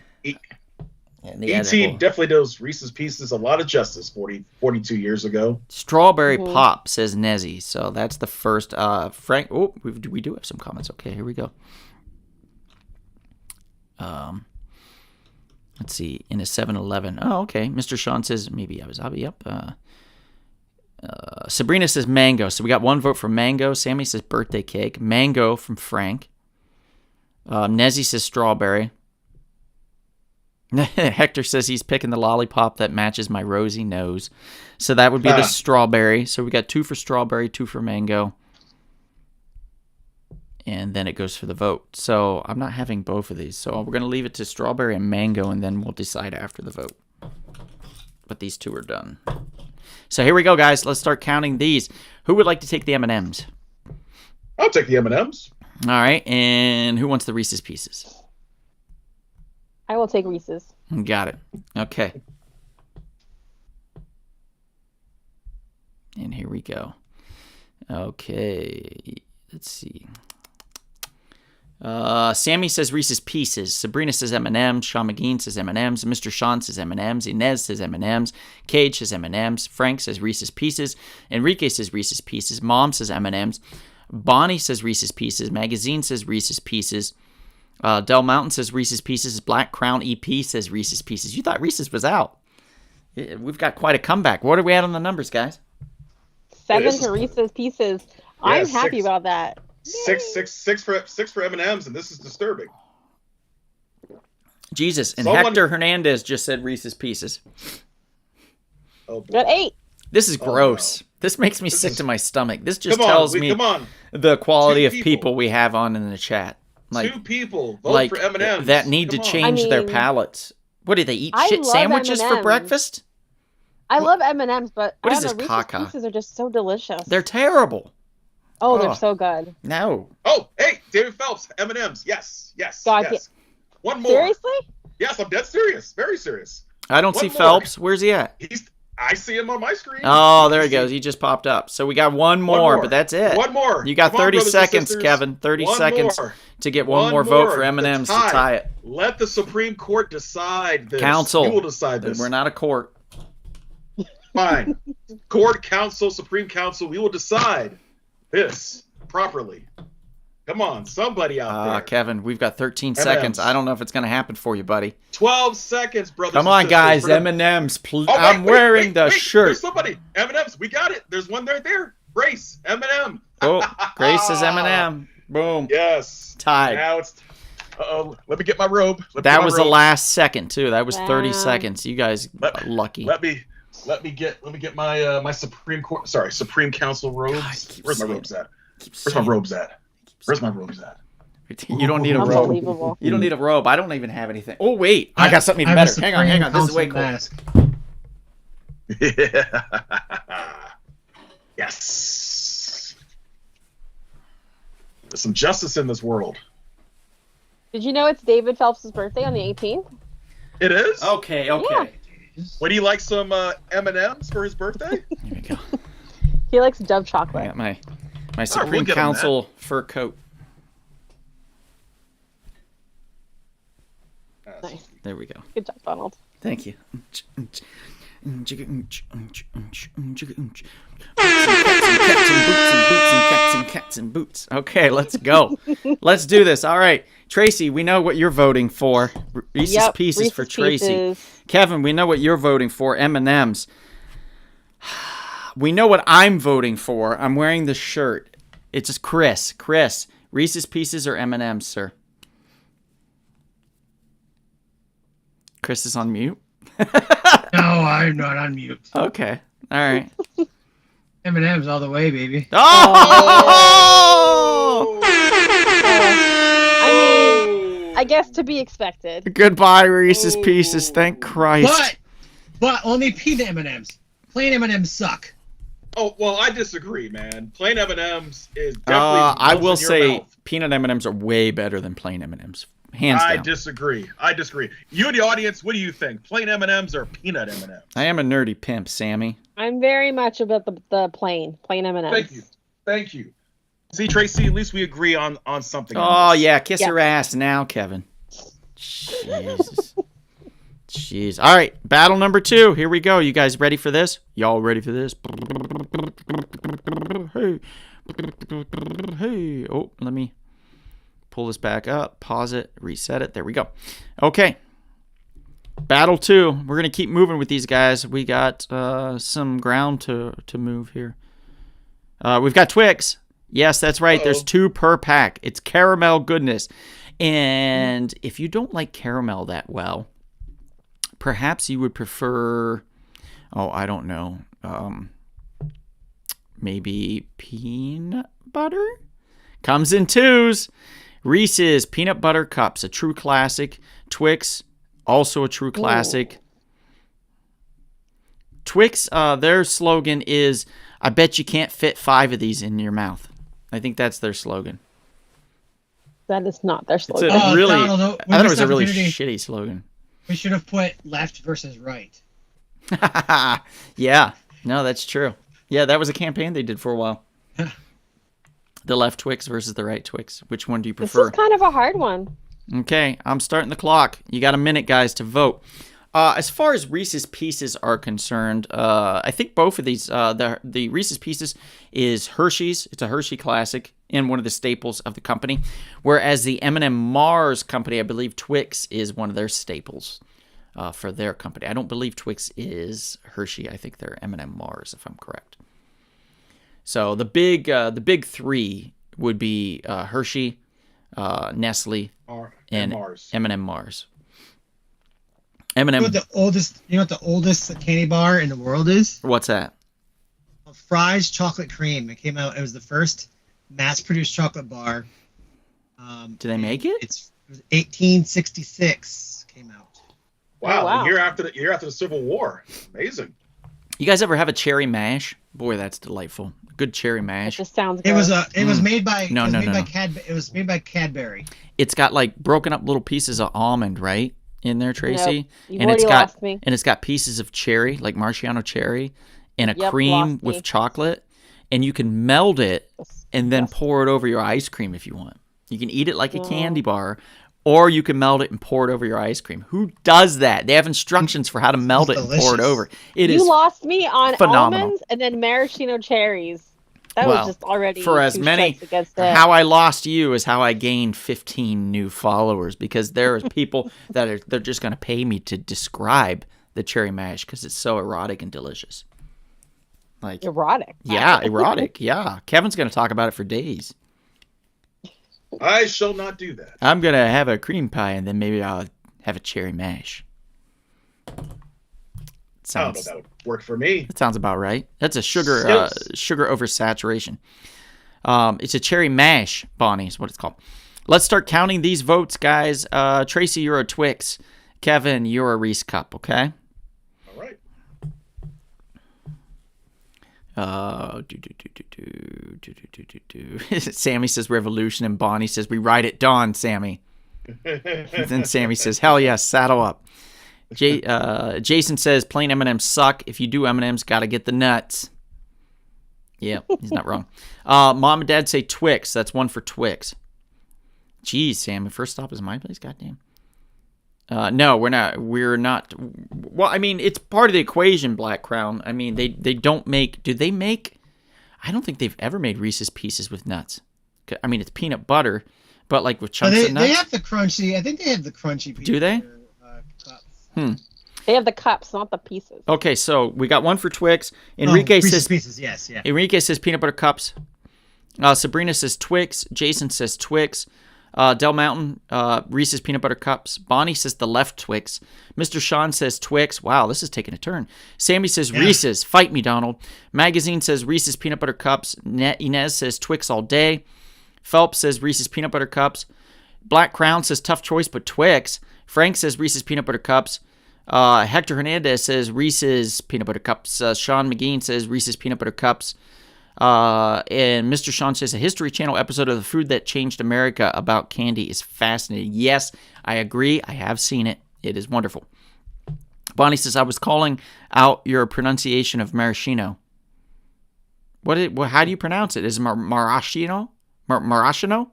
E.T. definitely does Reese's Pieces a lot of justice 42 years ago. Strawberry Pop, says Nezzy. So that's the first. Frank, oh, we do have some comments. Okay, here we go. Let's see. In a 7-Eleven. Oh, okay. Mr. Sean says, maybe I was obby. Yep. Sabrina says mango. So we got one vote for mango. Sammy says birthday cake. Mango from Frank. Nezzy says strawberry. Hector says he's picking the lollipop that matches my rosy nose. So that would be the strawberry. So we got 2 for strawberry, 2 for mango. And then it goes for the vote. So I'm not having both of these. So we're going to leave it to strawberry and mango, and then we'll decide after the vote. But these 2 are done. So here we go, guys. Let's start counting these. Who would like to take the M&Ms? I'll take the M&Ms. All right. And who wants the Reese's Pieces? I will take Reese's. Got it. Okay. And here we go. Okay. Let's see. Sammy says Reese's Pieces. Sabrina says M&M's. Sean McGean says M&M's. Mr. Sean says M&M's. Inez says M&M's. Cage says M&M's. Frank says Reese's Pieces. Enrique says Reese's Pieces. Mom says M&M's. Bonnie says Reese's Pieces. Magazine says Reese's Pieces. Del Mountain says Reese's Pieces. Black Crown EP says Reese's Pieces. You thought Reese's was out. We've got quite a comeback. What are we at on the numbers, guys? 7 to Reese's Pieces. I'm happy about that. Six for M&M's, and this is disturbing. Jesus, and Hector Hernandez just said Reese's Pieces. Oh, boy. Got 8. This is gross. No. This makes me sick to my stomach. This just tells me come on. the quality of people we have on in the chat. Like, 2 people vote for M&M's. That need to change their palates. What do they eat? Shit sandwiches for breakfast? I love M&M's, but what I don't is know, this Reese's caca? Pieces are just so delicious. They're terrible. Oh, they're so good. No. Oh, hey, David Phelps, M&M's. Yes. God, yes. One more. Seriously? Yes, I'm dead serious. Very serious. I don't see Phelps. Where's he at? I see him on my screen. Oh, there he goes. He just popped up. So we got one more, but that's it. One more. You got 30 seconds, Kevin. 30 seconds to get one more vote for M&M's to tie it. Let the Supreme Court decide this. Council. We will decide this. We're not a court. Fine. Court, council, Supreme Council, we will decide this properly. Come on, somebody out there. Kevin, we've got 13 seconds. I don't know if it's going to happen for you, buddy. 12 seconds, brothers. Come on, guys. M&M's. I'm wearing the shirt. There's somebody. M&M's. We got it. There's one right there. Grace. M&M. Oh, Grace is M&M. Boom. Yes. Tied. Now it's... let me get my robe. That was the last second, too. That was 30 seconds. You guys lucky. Let me get my my Supreme Council robes. Where's my robes at? Where's my robes at? You don't need a robe. You don't need a robe. I don't even have anything. Oh wait, I got something even better. Hang on. This is way cool. Yeah. Yes. There's some justice in this world. Did you know it's David Phelps' birthday on the 18th? It is? Okay. Yeah. Would he like some M&M's for his birthday? There we go. He likes Dove chocolate. I got my Supreme Council fur coat. Nice. There we go. Good job, Donald. Thank you. Cats and boots. Okay, let's go. Let's do this. All right. Tracy, we know what you're voting for. Reese's Pieces for Tracy. Kevin, we know what you're voting for. M&M's. We know what I'm voting for. I'm wearing the shirt. It's just Chris. Chris, Reese's Pieces or M&M's, sir? Chris is on mute. No, I'm not on mute. Okay. All right. M&M's all the way, baby. Oh! I mean, I guess to be expected. Goodbye, Reese's Pieces. Thank Christ. But only peanut M&M's. Plain M&M's suck. Oh, well, I disagree, man. Plain M&M's is definitely I will say mouth. peanut M&M's are way better than plain M&M's. Hands down. I disagree. You in the audience, what do you think? Plain M&M's or peanut M&M's? I am a nerdy pimp, Sammy. I'm very much about the plain M&M's. Thank you. See, Tracy, at least we agree on something. Oh, yeah. Kiss her ass now, Kevin. Jesus. Jeez. All right. Battle number 2. Here we go. You guys ready for this? Y'all ready for this? Hey. Hey. Oh, let me pull this back up. Pause it. Reset it. There we go. Okay. Battle 2. We're going to keep moving with these guys. We got some ground to move here. We've got Twix. Yes, that's right. There's 2 per pack. It's caramel goodness. And if you don't like caramel that well, perhaps you would prefer, I don't know, maybe peanut butter? Comes in 2s. Reese's Peanut Butter Cups, a true classic. Twix, also a true classic. Ooh. Twix, their slogan is, I bet you can't fit 5 of these in your mouth. I think that's their slogan. That is not their slogan. It's a really, I thought it was a really shitty slogan. We should have put left versus right. Yeah. No, that's true. Yeah, that was a campaign they did for a while. The left Twix versus the right Twix. Which one do you This prefer? is kind of a hard one. Okay, I'm starting the clock. You got a minute, guys, to vote. As far as Reese's Pieces are concerned, I think both of these, the Reese's Pieces is Hershey's. It's a Hershey classic and one of the staples of the company. Whereas the M&M Mars company, I believe Twix is one of their staples for their company. I don't believe Twix is Hershey. I think they're M&M Mars, if I'm correct. So the big three would be Hershey, Nestle, and Mars. M&M Mars. You M&M. know what the oldest candy bar in the world is? What's that? Fry's chocolate cream. It came out. It was the first mass-produced chocolate bar. Do they make it? It was 1866 came out. Wow, Oh, wow. A year after the Civil War. Amazing. You guys ever have a cherry mash? Boy, that's delightful. Good cherry It mash. just sounds It gross. was It was made by. No, it was no, made no, by no. It was made by Cadbury. It's got like broken up little pieces of almond, right, in there, Tracy. Nope, you've and it's already got lost me. and it's got pieces of cherry, like Marciano cherry, and a Yep, cream lost with me. chocolate, and you can meld it and then Yes. pour it over your ice cream if you want. You can eat it like a Oh. candy bar, or you can meld it and pour it over your ice cream. Who does that? They have instructions for how to meld it and pour it delicious. over. It You is lost me on phenomenal. almonds and then maraschino cherries. That Well, was just already for as two many- strikes against it. how I lost you is how I gained 15 new followers, because there is people they're just going to pay me to describe the cherry mash because it's so erotic and delicious. Like, Erotic. yeah, erotic. Yeah, Kevin's going to talk about it for days. I shall not do that. I'm going to have a cream pie and then maybe I'll have a cherry mash. I don't know if that would work for me. That sounds about right. That's a sugar Yes. sugar oversaturation. It's a cherry mash, Bonnie, is what it's called. Let's start counting these votes, guys. Tracy, you're a Twix. Kevin, you're a Reese Cup, okay? All right. Sammy says revolution, and Bonnie says we ride at dawn, Sammy. Then Sammy says, hell yes, saddle up. Jason says plain M&Ms suck. If you do M&Ms, gotta get the nuts. Yeah, he's not wrong. Mom and Dad say Twix. That's one for Twix. Jeez, Sammy. First stop is my place. Goddamn. No, we're not. We're not. Well, I mean, it's part of the equation, Black Crown. I mean, they don't make. Do they make? I don't think they've ever made Reese's Pieces with nuts. I mean, it's peanut butter, but like with chunks of nuts. They have the crunchy. I think they have the crunchy. Do they? Cups. They have the cups, not the pieces. Okay, so we got one for Twix. Enrique Reese's says Pieces. Yes, yeah. Enrique says peanut butter cups. Sabrina says Twix. Jason says Twix. Del Mountain, Reese's peanut butter cups. Bonnie says the left Twix. Mr. Sean says Twix. Wow, this is taking a turn. Sammy says Reese's. Fight me, Donald. Magazine says Reese's peanut butter cups. Inez says Twix all day. Phelps says Reese's peanut butter cups. Black Crown says tough choice, but Twix. Frank says Reese's peanut butter cups. Hector Hernandez says Reese's peanut butter cups. Sean McGean says Reese's peanut butter cups. And Mr. Sean says a History Channel episode of The Food That Changed America about candy is fascinating. Yes, I agree. I have seen it. It is wonderful. Bonnie says I was calling out your pronunciation of maraschino. How do you pronounce it? Is it maraschino? Maraschino?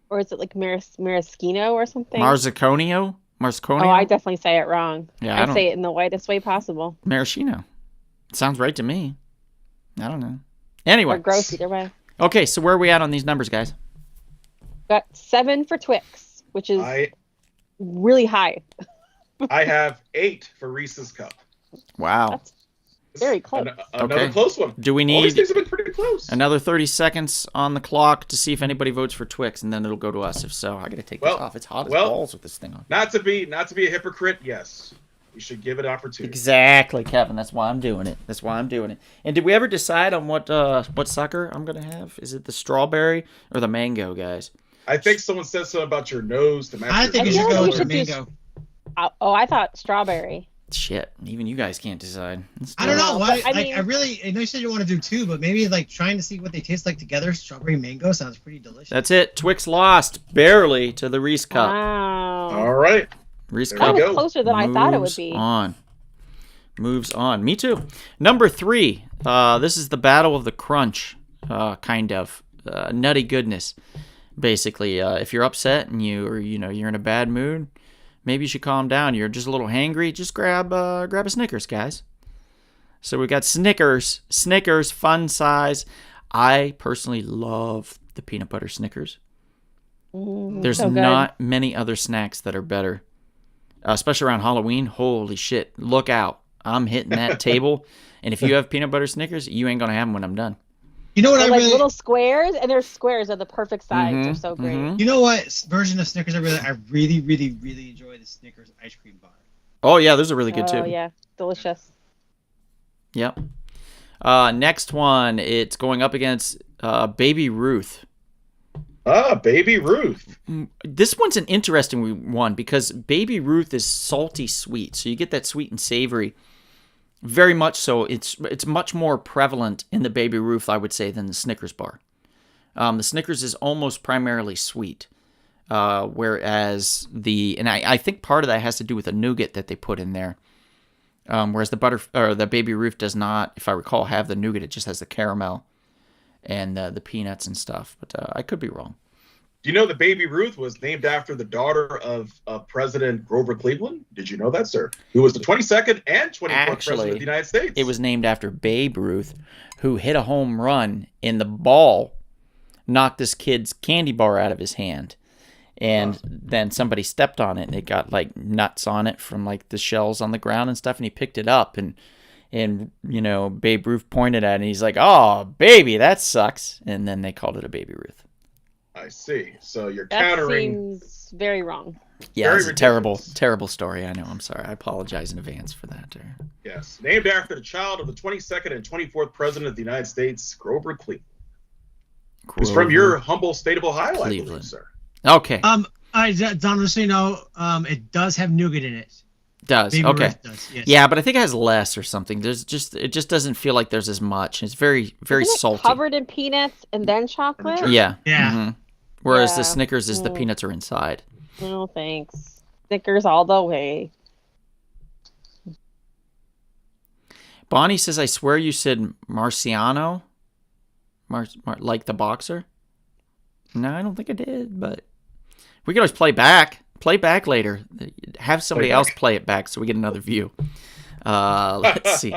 Or is it like maraschino or something? Marziconio? Marziconio? Oh, I definitely say it wrong. Yeah, I say it in the whitest way possible. Maraschino. Sounds right to me. I don't know. Anyway. Or gross either way. Okay, so where are we at on these numbers, guys? Got 7 for Twix, which is really high. I have 8 for Reese's Cup. Wow. That's very close. Another close one. Do we All these need things have been pretty close. another 30 seconds on the clock to see if anybody votes for Twix, and then it'll go to us. If so, I gotta take this off. It's hot as balls with this thing on. Not to be a hypocrite, yes. We should give it opportunity. Exactly, Kevin. That's why I'm doing it. And did we ever decide on what sucker I'm gonna have? Is it the strawberry or the mango, guys? I think someone said something about your nose to match. I your think you nose. should go we with the should do mango. Oh, I thought strawberry. Shit, even you guys can't decide. I don't know. Why? But, I I know you said you want to do 2, but maybe like trying to see what they taste like together. Strawberry mango sounds pretty delicious. That's it. Twix lost barely to the Reese Cup. Wow. All right. Reese There Cup we That go. was closer than I thought it would moves be. Moves on. Me too. Number 3. This is the Battle of the Crunch, kind of. nutty goodness. Basically, if you're upset and you're in a bad mood, maybe you should calm down. You're just a little hangry. Just grab a Snickers, guys. So we got Snickers, fun size. I personally love the peanut butter Snickers. There's so good. not many other snacks that are better, especially around Halloween. Holy shit! Look out! I'm hitting that table, and if you have peanut butter Snickers, you ain't gonna have them when I'm done. You know what They're I like really little squares, and their squares are the perfect size. They're so great. You know what version of Snickers I really enjoy the Snickers ice cream bar. Oh yeah, those are really good too. Oh yeah, delicious. Yep. Next one, it's going up against Baby Ruth. Baby Ruth. This one's an interesting one because Baby Ruth is salty sweet, so you get that sweet and savory. Very much so. It's much more prevalent in the Baby Ruth, I would say, than the Snickers bar. The Snickers is almost primarily sweet, whereas I think part of that has to do with the nougat that they put in there. Whereas the Baby Ruth does not, if I recall, have the nougat. It just has the caramel and the peanuts and stuff. But I could be wrong. Do you know that Baby Ruth was named after the daughter of President Grover Cleveland? Did you know that, sir? Who was the 22nd and 24th president of the United States? It was named after Babe Ruth, who hit a home run, and the ball knocked this kid's candy bar out of his hand. And then somebody stepped on it, and it got like nuts on it from like the shells on the ground and stuff. And he picked it up, and Babe Ruth pointed at it, and he's like, "Oh, baby, that sucks." And then they called it a Baby Ruth. I see. So you're That countering. seems very wrong. Yeah, Very it's a terrible story. I know. I'm sorry. I apologize in advance for that. Yes, named after the child of the 22nd and 24th president of the United States, Grover Cleveland. It's from your humble state of Ohio, I believe, sir. Okay. Don, just so you know, it does have nougat in it. Does. Baby Okay. Ruth does, yes. Yeah, but I think it has less or something. It just doesn't feel like there's as much. It's very Isn't it salty. covered in peanuts and then chocolate? Yeah. Yeah. Mhm. Whereas the Yeah. Snickers is the peanuts are inside. No thanks. Snickers all the way. Bonnie says, "I swear you said Marciano, like the boxer." No, I don't think I did, but we can always play back later. Have somebody else play it back so we get another view. Let's see.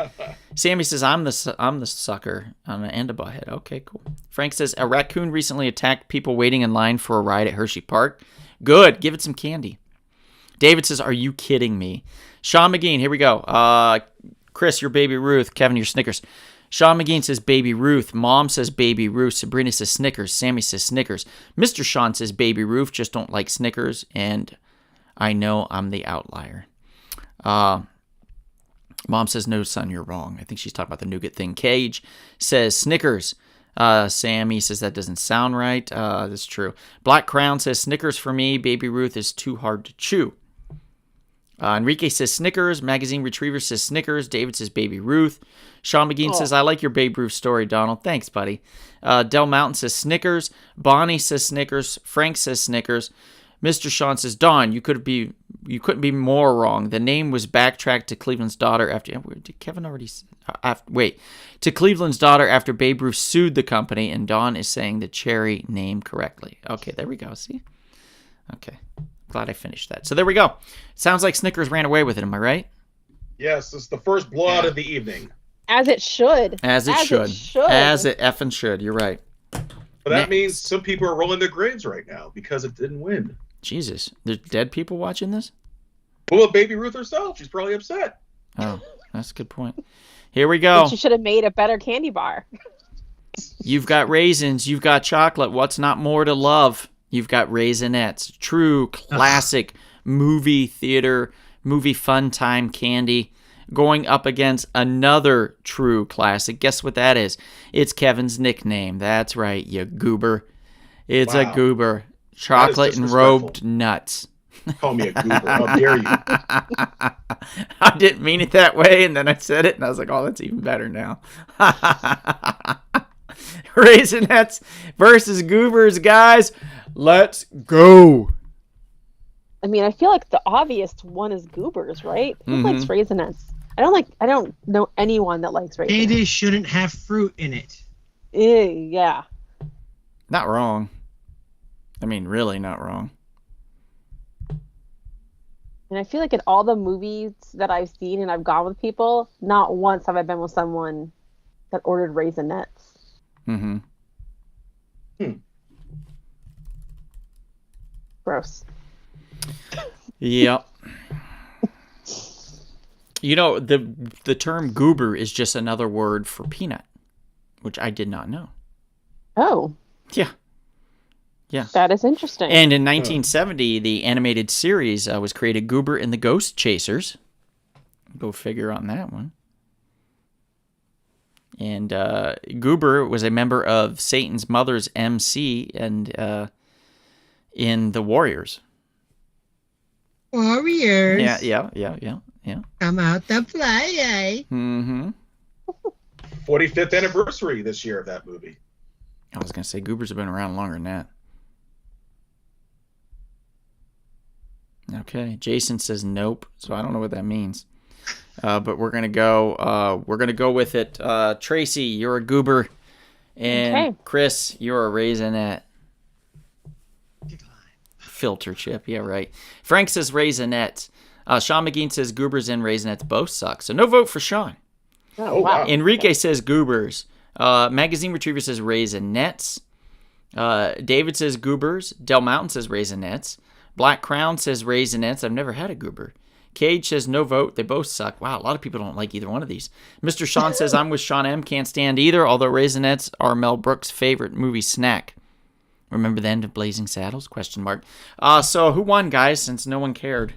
Sammy says, I'm the sucker. I'm an and a butthead. Okay, cool. Frank says, a raccoon recently attacked people waiting in line for a ride at Hershey Park. Good. Give it some candy. David says, are you kidding me? Sean McGean, here we go. Chris, your Baby Ruth. Kevin, your Snickers. Sean McGean says Baby Ruth. Mom says Baby Ruth. Sabrina says Snickers. Sammy says Snickers. Mr. Sean says Baby Ruth. Just don't like Snickers. And I know I'm the outlier. Mom says, no, son, you're wrong. I think she's talking about the nougat thing. Cage says Snickers. Sammy says that doesn't sound right. That's true. Black Crown says Snickers for me. Baby Ruth is too hard to chew. Enrique says Snickers. Magazine Retriever says Snickers. David says Baby Ruth. Sean McGean says, I like your Babe Ruth story, Donald. Thanks, buddy. Del Mountain says Snickers. Bonnie says Snickers. Frank says Snickers. Mr. Sean says, Don, you couldn't be more wrong. The name was backtracked to Cleveland's daughter after... Did Kevin already... wait. To Cleveland's daughter after Babe Ruth sued the company, and Don is saying the Cherry name correctly. Okay, there we go. See? Okay. Glad I finished that. So there we go. Sounds like Snickers ran away with it. Am I right? Yes, it's the first blowout of the evening. As it should. As it should. As it effing should. You're right. But that means some people are rolling their graves right now because it didn't win. Jesus. There's dead people watching this? Well, Baby Ruth herself. She's probably upset. Oh, that's a good point. Here we go. She should have made a better candy bar. You've got raisins. You've got chocolate. What's not more to love? You've got Raisinets. True classic movie theater, movie fun time candy. Going up against another true classic. Guess what that is? It's Kevin's nickname. That's right, you goober. It's a goober. Chocolate and robed nuts. Call me a goober. How dare you? I didn't mean it that way, and then I said it, and I was like, oh, that's even better now. Raisinets versus goobers, guys. Let's go. I mean, I feel like the obvious one is goobers, right? Who likes Raisinets? I don't know anyone that likes Raisinets. Candy shouldn't have fruit in it. Ew, yeah. Not wrong. I mean, really not wrong. And I feel like in all the movies that I've seen and I've gone with people, not once have I been with someone that ordered Raisinets. Mm-hmm. Gross. Yep. You know, the term goober is just another word for peanut, which I did not know. Oh. Yeah. Yeah. That is interesting. And in 1970, the animated series was created, Goober and the Ghost Chasers. Go figure on that one. And Goober was a member of Satan's mother's MC and in the Warriors. Warriors. Yeah. Come out to play. Mm-hmm. 45th anniversary this year of that movie. I was going to say, Goobers have been around longer than that. Okay, Jason says nope, so I don't know what that means. But we're gonna go. We're gonna go with it. Tracy, you're a goober, and Okay. Chris, you're a raisinette. Filter chip, yeah, right. Frank says raisinettes. Sean McGean says goobers and raisinettes both suck. So no vote for Sean. Oh, wow. Enrique says goobers. Magazine Retriever says raisinettes. David says goobers. Del Mountain says raisinettes. Black Crown says raisinettes. I've never had a goober. Cage says no vote. They both suck. Wow, a lot of people don't like either one of these. Mr. Sean says I'm with Sean M. Can't stand either, although raisinettes are Mel Brooks' favorite movie snack. Remember the end of Blazing Saddles? Question mark. So who won, guys, since no one cared?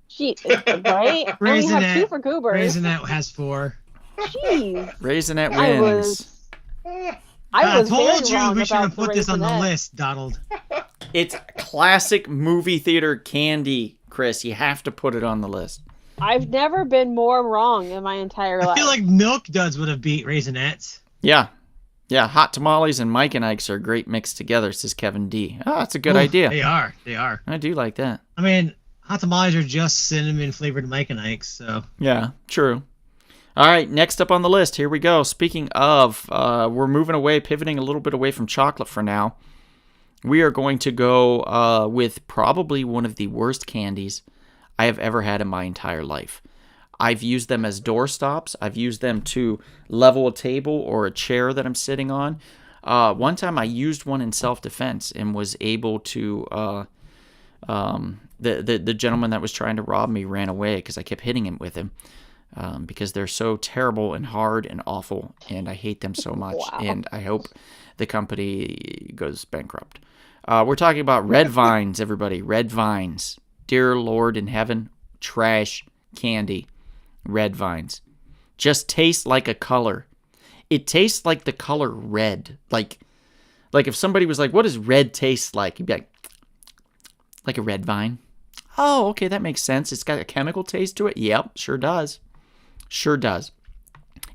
Gee, right? I only have 2 for goobers. Raisinette has 4. Jeez. Raisinette I wins. I was told very you wrong we should have about put this on the Raisinette. list, Donald. It's classic movie theater candy, Chris. You have to put it on the list. I've never been more wrong in my entire I life. feel like Milk Duds would have beat Raisinettes. Yeah. Yeah, hot tamales and Mike and Ike's are a great mix together, says Kevin D. Oh, that's a good idea. They are. They are. I do like that. I mean, hot tamales are just cinnamon flavored Mike and Ike's, so. Yeah, true. All right, next up on the list, here we go. Speaking of, we're moving away, pivoting a little bit away from chocolate for now. We are going to go with probably one of the worst candies I have ever had in my entire life. I've used them as doorstops. I've used them to level a table or a chair that I'm sitting on. One time I used one in self-defense and was able to... the gentleman that was trying to rob me ran away because I kept hitting him with him. Because they're so terrible and hard and awful, and I hate them so much, Wow. and I hope the company goes bankrupt. We're talking about red vines, everybody. Red vines. Dear Lord in heaven, trash candy. Red vines. Just tastes like a color. It tastes like the color red. Like if somebody was like, what does red taste like? You'd be like a red vine. Oh, okay, that makes sense. It's got a chemical taste to it. Yep, sure does. Sure does.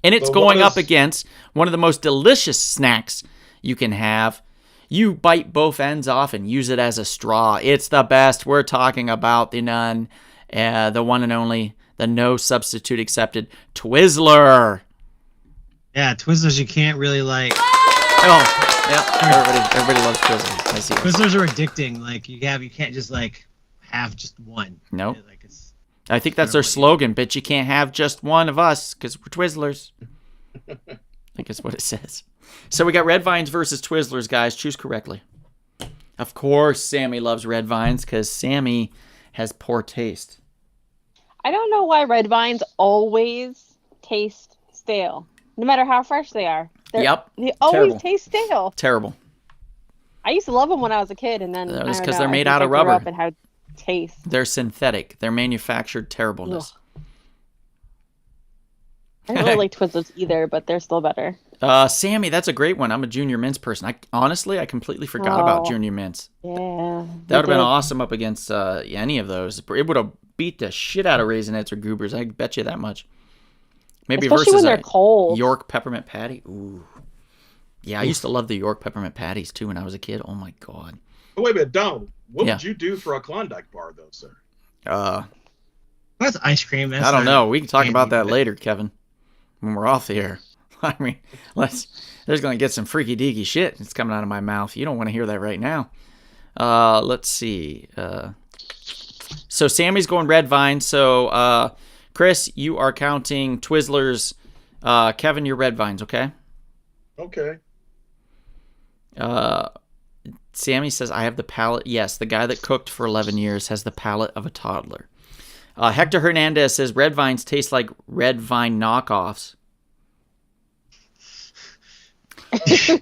And it's So going what up is- against one of the most delicious snacks you can have. You bite both ends off and use it as a straw. It's the best. We're talking about the the one and only, the no substitute accepted Twizzler. Yeah, Twizzlers you can't really like. Oh, yeah. Everybody loves Twizzlers. I see. Twizzlers are addicting. Like you can't just like have just one. Nope. Like it's. I think that's their slogan, but you can't have just one of us because we're Twizzlers. I think that's what it says. So we got Red Vines versus Twizzlers, guys. Choose correctly. Of course, Sammy loves Red Vines because Sammy has poor taste. I don't know why red vines always taste stale, no matter how fresh they are. Yep. They always Terrible. taste stale. Terrible. I used to love them when I was a kid, and then That was I don't 'cause know, they're I made think out I of grew rubber. up and how taste. They're synthetic. They're manufactured terribleness. I don't really like Twizzlers either, but they're still better. Sammy, that's a great one. I'm a Junior Mints person. I completely forgot about Oh. Junior Mints. Yeah. That would have been awesome up against any of those. It would have beat the shit out of Raisinets or Goobers. I bet you that much. Maybe Especially versus when they're a cold. York peppermint patty. Ooh. Yeah, I used to love the York peppermint patties too when I was a kid. Oh my god. Oh, wait a minute, Donald. What Yeah. would you do for a Klondike bar, though, sir? That's ice cream. That's I don't not know. We can talk candy, about that but- later, Kevin, when we're off the air. I mean, let's. There's going to get some freaky deaky shit. It's coming out of my mouth. You don't want to hear that right now. Let's see. So Sammy's going red vine. So Chris, you are counting Twizzlers. Kevin, you're red vines, okay? Okay. Sammy says, I have the palate. Yes, the guy that cooked for 11 years has the palate of a toddler. Hector Hernandez says, red vines taste like red vine knockoffs.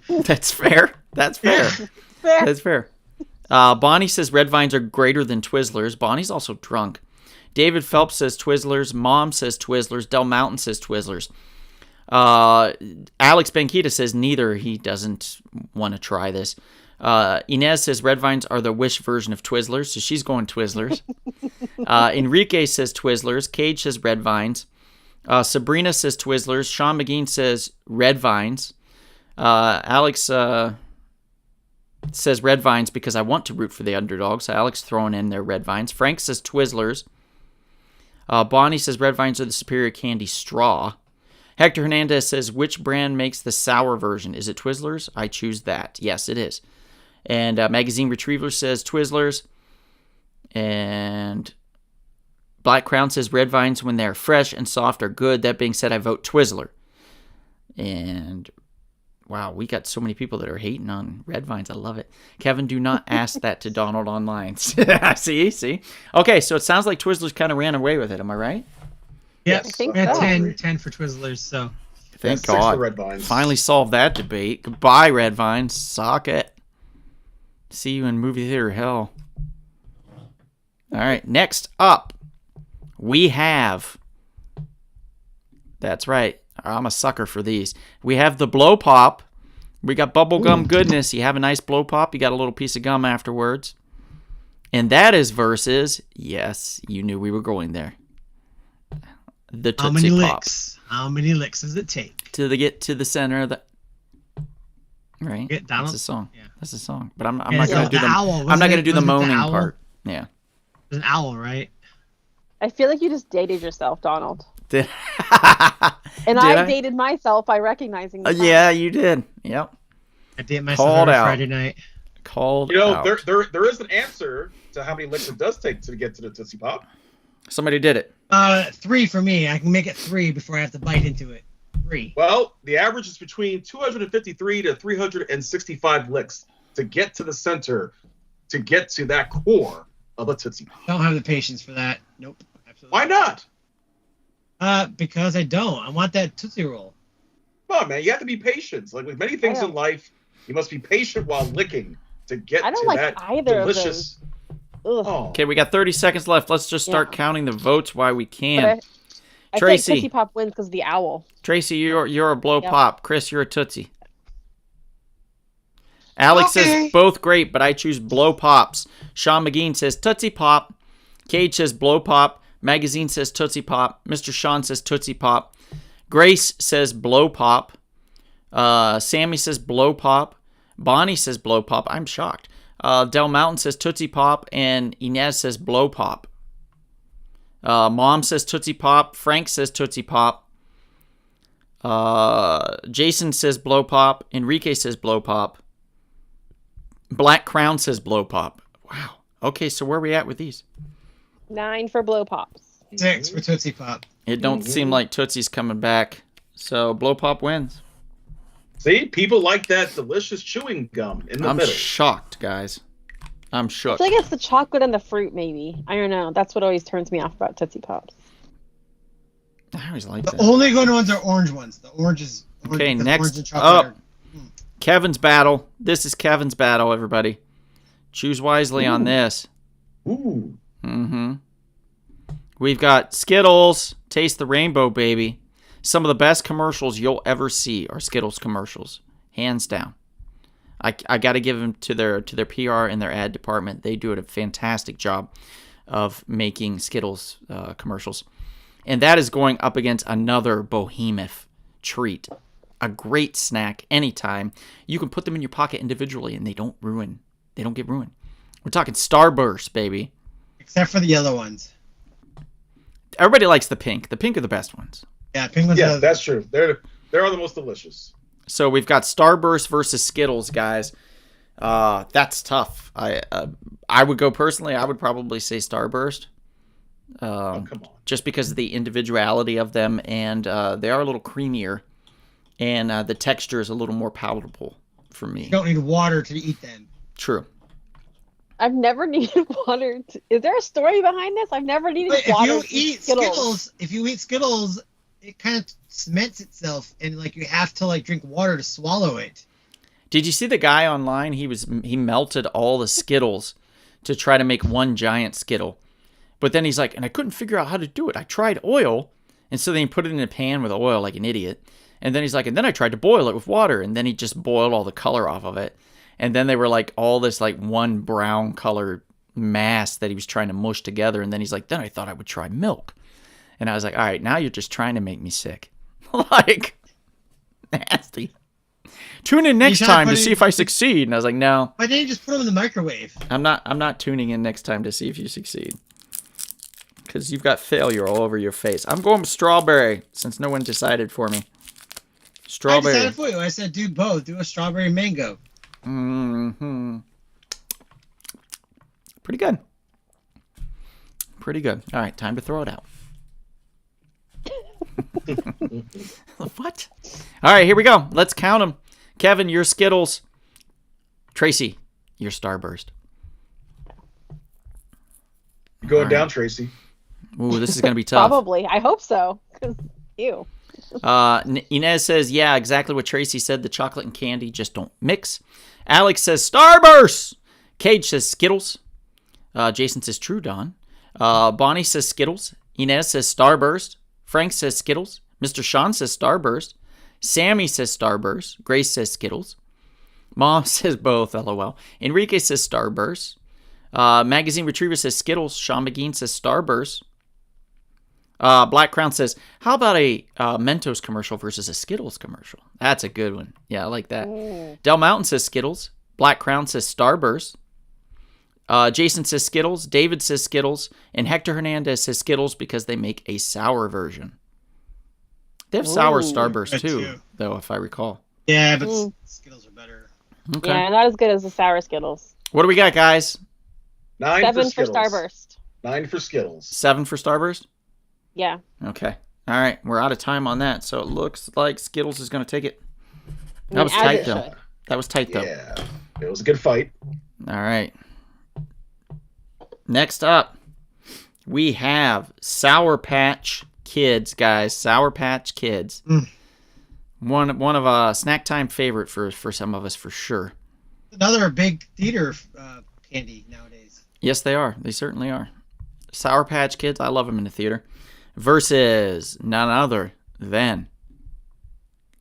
That's fair. That's fair. That's fair. Bonnie says, red vines are greater than Twizzlers. Bonnie's also drunk. David Phelps says Twizzlers. Mom says Twizzlers. Del Mountain says Twizzlers. Alex Benquita says neither. He doesn't want to try this. Inez says red vines are the Wish version of Twizzlers, so she's going Twizzlers. Enrique says Twizzlers. Cage says red vines. Sabrina says Twizzlers. Sean McGee says red vines. Alex says red vines because I want to root for the underdog, so Alex throwing in their red vines. Frank says Twizzlers. Bonnie says red vines are the superior candy straw. Hector Hernandez says, which brand makes the sour version? Is it Twizzlers? I choose that. Yes, it is. And Magazine Retriever says Twizzlers. And Black Crown says red vines when they're fresh and soft are good. That being said, I vote Twizzler. And wow, we got so many people that are hating on red vines. I love it. Kevin, do not ask that to Donald online. See? Okay, so it sounds like Twizzlers kind of ran away with it. Am I right? Yes, I think we had so. 10 for Twizzlers, so. Thank 6 God. for red vines. Finally solved that debate. Goodbye, red vines. Sock it. See you in movie theater hell. All right, next up, we have... That's right. I'm a sucker for these. We have the blow pop. We got bubblegum goodness. You have a nice blow pop. You got a little piece of gum afterwards. And that is versus... Yes, you knew we were going there. The Tootsie How many Pop. licks? How many licks does it take? To get to the center of the... Right? Get Donald? That's a song. Yeah. That's a song. But I'm Yeah, not going to do the owl. I'm not going to do the Wasn't it the moaning owl? part. Yeah. There's an owl, right? I feel like you just dated yourself, Donald. Did And Did I I? dated myself by recognizing the song. yeah, you did. Yep. I did myself Called every out. Friday night. Called You know, out. there is an answer to how many licks it does take to get to the Tootsie Pop. Somebody did it. 3 for me. I can make it 3 before I have to bite into it. 3. Well, the average is between 253 to 365 licks to get to the center, to get to that core of a Tootsie Pop. Don't have the patience for that. Nope. Absolutely. Why not? Because I don't. I want that Tootsie Roll. Come on, man. You have to be patient. Like with many things I in life, you must be patient while licking to get I don't to like that either of delicious. Ugh. Oh, Okay, we got 30 seconds left. Let's just start Yeah. counting the votes while we But can. I Tracy. think Tootsie Pop wins because of the owl. Tracy, you're a blow Yep. pop. Chris, you're a Tootsie. Alex Okay. says both great, but I choose blow pops. Sean McGee says Tootsie Pop. Cage says blow pop. Magazine says Tootsie Pop. Mr. Sean says Tootsie Pop. Grace says blow pop. Sammy says blow pop. Bonnie says blow pop. I'm shocked. Del Mountain says Tootsie Pop. And Inez says blow pop. Mom says Tootsie Pop. Frank says Tootsie Pop. Jason says blow pop. Enrique says blow pop. Black Crown says blow pop. Wow. Okay, so where are we at with these? 9 for blow pops. 6 for Tootsie Pop. It don't seem like Tootsie's coming back. So blow pop wins. see, people like that delicious chewing gum in the I'm middle. shocked, guys. I'm I shook. feel like it's the chocolate and the fruit, maybe. I don't know. That's what always turns me off about Tootsie Pops. I always like The that. only good ones are orange ones. The oranges. Okay, the next orange and chocolate up. Kevin's battle. This is Kevin's battle, everybody. Choose wisely on this. Ooh. Mm-hmm. We've got Skittles, Taste the Rainbow, baby. Some of the best commercials you'll ever see are Skittles commercials, hands down. I got to give them to their PR and their ad department. They do a fantastic job of making Skittles commercials. And that is going up against another behemoth treat. A great snack anytime. You can put them in your pocket individually and they don't ruin. They don't get ruined. We're talking Starburst, baby. Except for the yellow ones. Everybody likes the pink. The pink are the best ones. Yeah, pink ones Yes, are that's true. They are the most delicious. So we've got Starburst versus Skittles, guys. That's tough. I would go personally. I would probably say Starburst. Oh, come on. Just because of the individuality of them, and they are a little creamier, and the texture is a little more palatable for me. You don't need water to eat them. True. I've never needed water. Is there a story behind this? I've never needed But water. if you eat Skittles, it kind of cements itself, and like you have to like drink water to swallow it. Did you see the guy online? He melted all the Skittles to try to make one giant Skittle. But then he's like, and I couldn't figure out how to do it. I tried oil, and so then he put it in a pan with oil like an idiot. And then he's like, and then I tried to boil it with water, and then he just boiled all the color off of it. And then they were like all this like one brown color mass that he was trying to mush together. And then he's like, then I thought I would try milk. And I was like, all right, now you're just trying to make me sick. Like, nasty. Tune in next time to see if I succeed. And I was like, no. Why didn't you just put them in the microwave? I'm not tuning in next time to see if you succeed. Because you've got failure all over your face. I'm going with strawberry, since no one decided for me. Strawberry. I decided for you. I said do both. Do a strawberry mango. Mm-hmm. Pretty good. Pretty good. All right, time to throw it out. What? All right, here we go. Let's count them. Kevin, your Skittles. Tracy, your Starburst. You're going All down, right. Tracy. Ooh, this is going to be tough. Probably. I hope so. 'Cause, ew. Inez says, yeah, exactly what Tracy said. The chocolate and candy just don't mix. Alex says Starburst. Cage says Skittles. Jason says True Dawn. Bonnie says Skittles. Inez says Starburst. Frank says Skittles. Mr. Sean says Starburst. Sammy says Starburst. Grace says Skittles. Mom says both, LOL. Enrique says Starburst. Magazine Retriever says Skittles. Sean McGean says Starburst. Black Crown says, how about a Mentos commercial versus a Skittles commercial? That's a good one. Yeah, I like that. Del Mountain says Skittles. Black Crown says Starburst. Jason says Skittles. David says Skittles. And Hector Hernandez says Skittles because they make a sour version. They have sour Starburst too, though, if I recall. Yeah, but Skittles are better. Okay. Yeah, not as good as the sour Skittles. What do we got, guys? 9 7 for for Skittles. Starburst. 9 for Skittles. 7 for Starburst? Yeah. Okay. All right. We're out of time on that, so it looks like Skittles is going to take it. That was As tight, it though. should. That was tight, though. Yeah, it was a good fight. All right. Next up, we have Sour Patch Kids, guys. Sour Patch Kids. One of snack time favorite for some of us for sure. Another big theater candy nowadays. Yes, they are. They certainly are. Sour Patch Kids, I love them in the theater. Versus none other than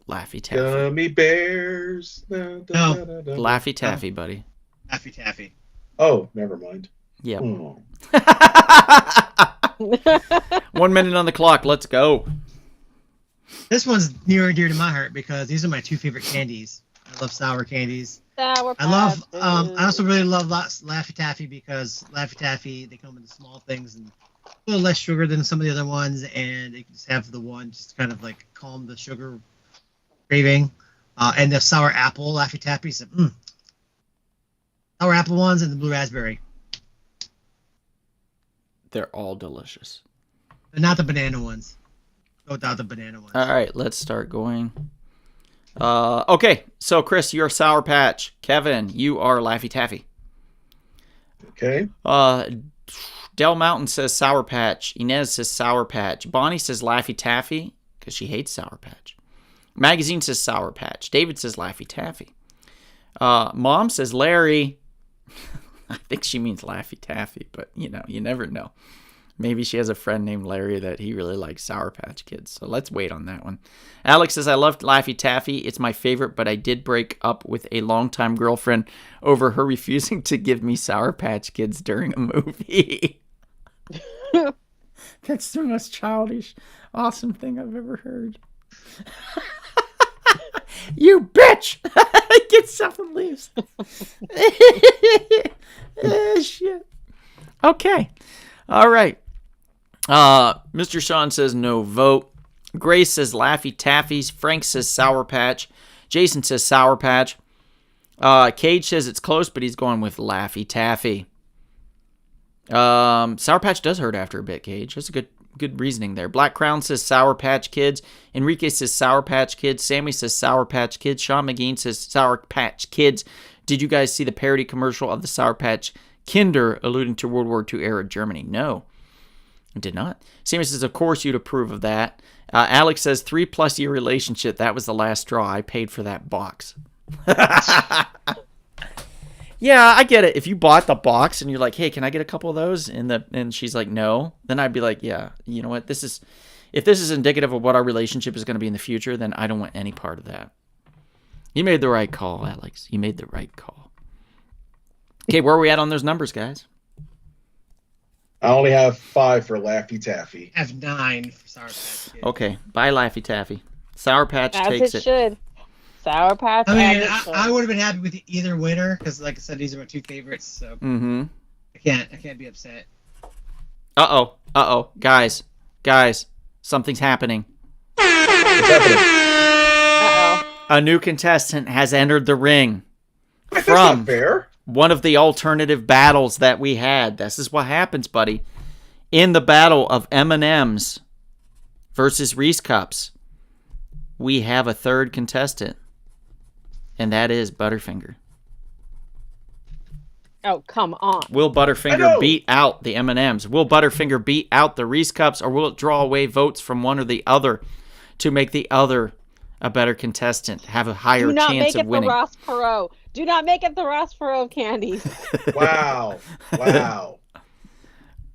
Laffy Taffy. Gummy bears. Laffy Taffy, buddy. Laffy Taffy. Oh, never mind. Yep. Oh. 1 minute on the clock. Let's go. This one's near and dear to my heart because these are my two favorite candies. I love sour candies. Sour I love. Patch I also really love Laffy Taffy because Laffy Taffy they come in the small things and a little less sugar than some of the other ones, and they can just have the one just kind of like calm the sugar craving. And the sour apple Laffy Taffy, so, sour apple ones and the blue raspberry. They're all delicious. But not the banana ones. Go without the banana ones. All right, let's start going. Okay, so Chris, you're Sour Patch. Kevin, you are Laffy Taffy. Okay. Del Mountain says Sour Patch. Inez says Sour Patch. Bonnie says Laffy Taffy because she hates Sour Patch. Magazine says Sour Patch. David says Laffy Taffy. Mom says Larry. I think she means Laffy Taffy, but you never know. Maybe she has a friend named Larry that he really likes Sour Patch Kids. So let's wait on that one. Alex says, I loved Laffy Taffy. It's my favorite, but I did break up with a longtime girlfriend over her refusing to give me Sour Patch Kids during a movie. That's the most childish, awesome thing I've ever heard. You bitch! Gets up and leaves. Shit. Okay. All right. Mr. Sean says no vote. Grace says Laffy Taffies. Frank says Sour Patch. Jason says Sour Patch. Cage says it's close, but he's going with Laffy Taffy. Sour Patch does hurt after a bit, Cage. That's a good reasoning there. Black Crown says Sour Patch Kids. Enrique says Sour Patch Kids. Sammy says Sour Patch Kids. Sean McGee says Sour Patch Kids. Did you guys see the parody commercial of the Sour Patch Kinder alluding to World War II era Germany? No, I did not. Sammy says, of course you'd approve of that. Alex says 3+ year relationship. That was the last straw. I paid for that box. Yeah, I get it. If you bought the box and you're like, hey, can I get a couple of those? And she's like, no, then I'd be like, yeah, you know what? If this is indicative of what our relationship is going to be in the future, then I don't want any part of that. You made the right call, Alex. You made the right call. Okay, where are we at on those numbers, guys? I only have 5 for Laffy Taffy. I have 9 for Sour Patch Kids. Okay, bye, Laffy Taffy. Sour Patch As takes it should. Sour Patch. I mean, as it should. I would have been happy with either winner because, like I said, these are my 2 favorites. So I can't be upset. Uh-oh. Guys, something's happening. What's happening? Uh-oh. A new contestant has entered the ring That's not from fair. one of the alternative battles that we had. This is what happens, buddy. In the battle of M&M's versus Reese Cups, we have a third contestant, and that is Butterfinger. Oh, come on. Will Butterfinger beat out the M&M's? Will Butterfinger beat out the Reese Cups, or will it draw away votes from one or the other to make the other a better contestant, have a higher Do not chance make of it winning? the Ross Perot. Do not make it the Ross Perot candies. Wow.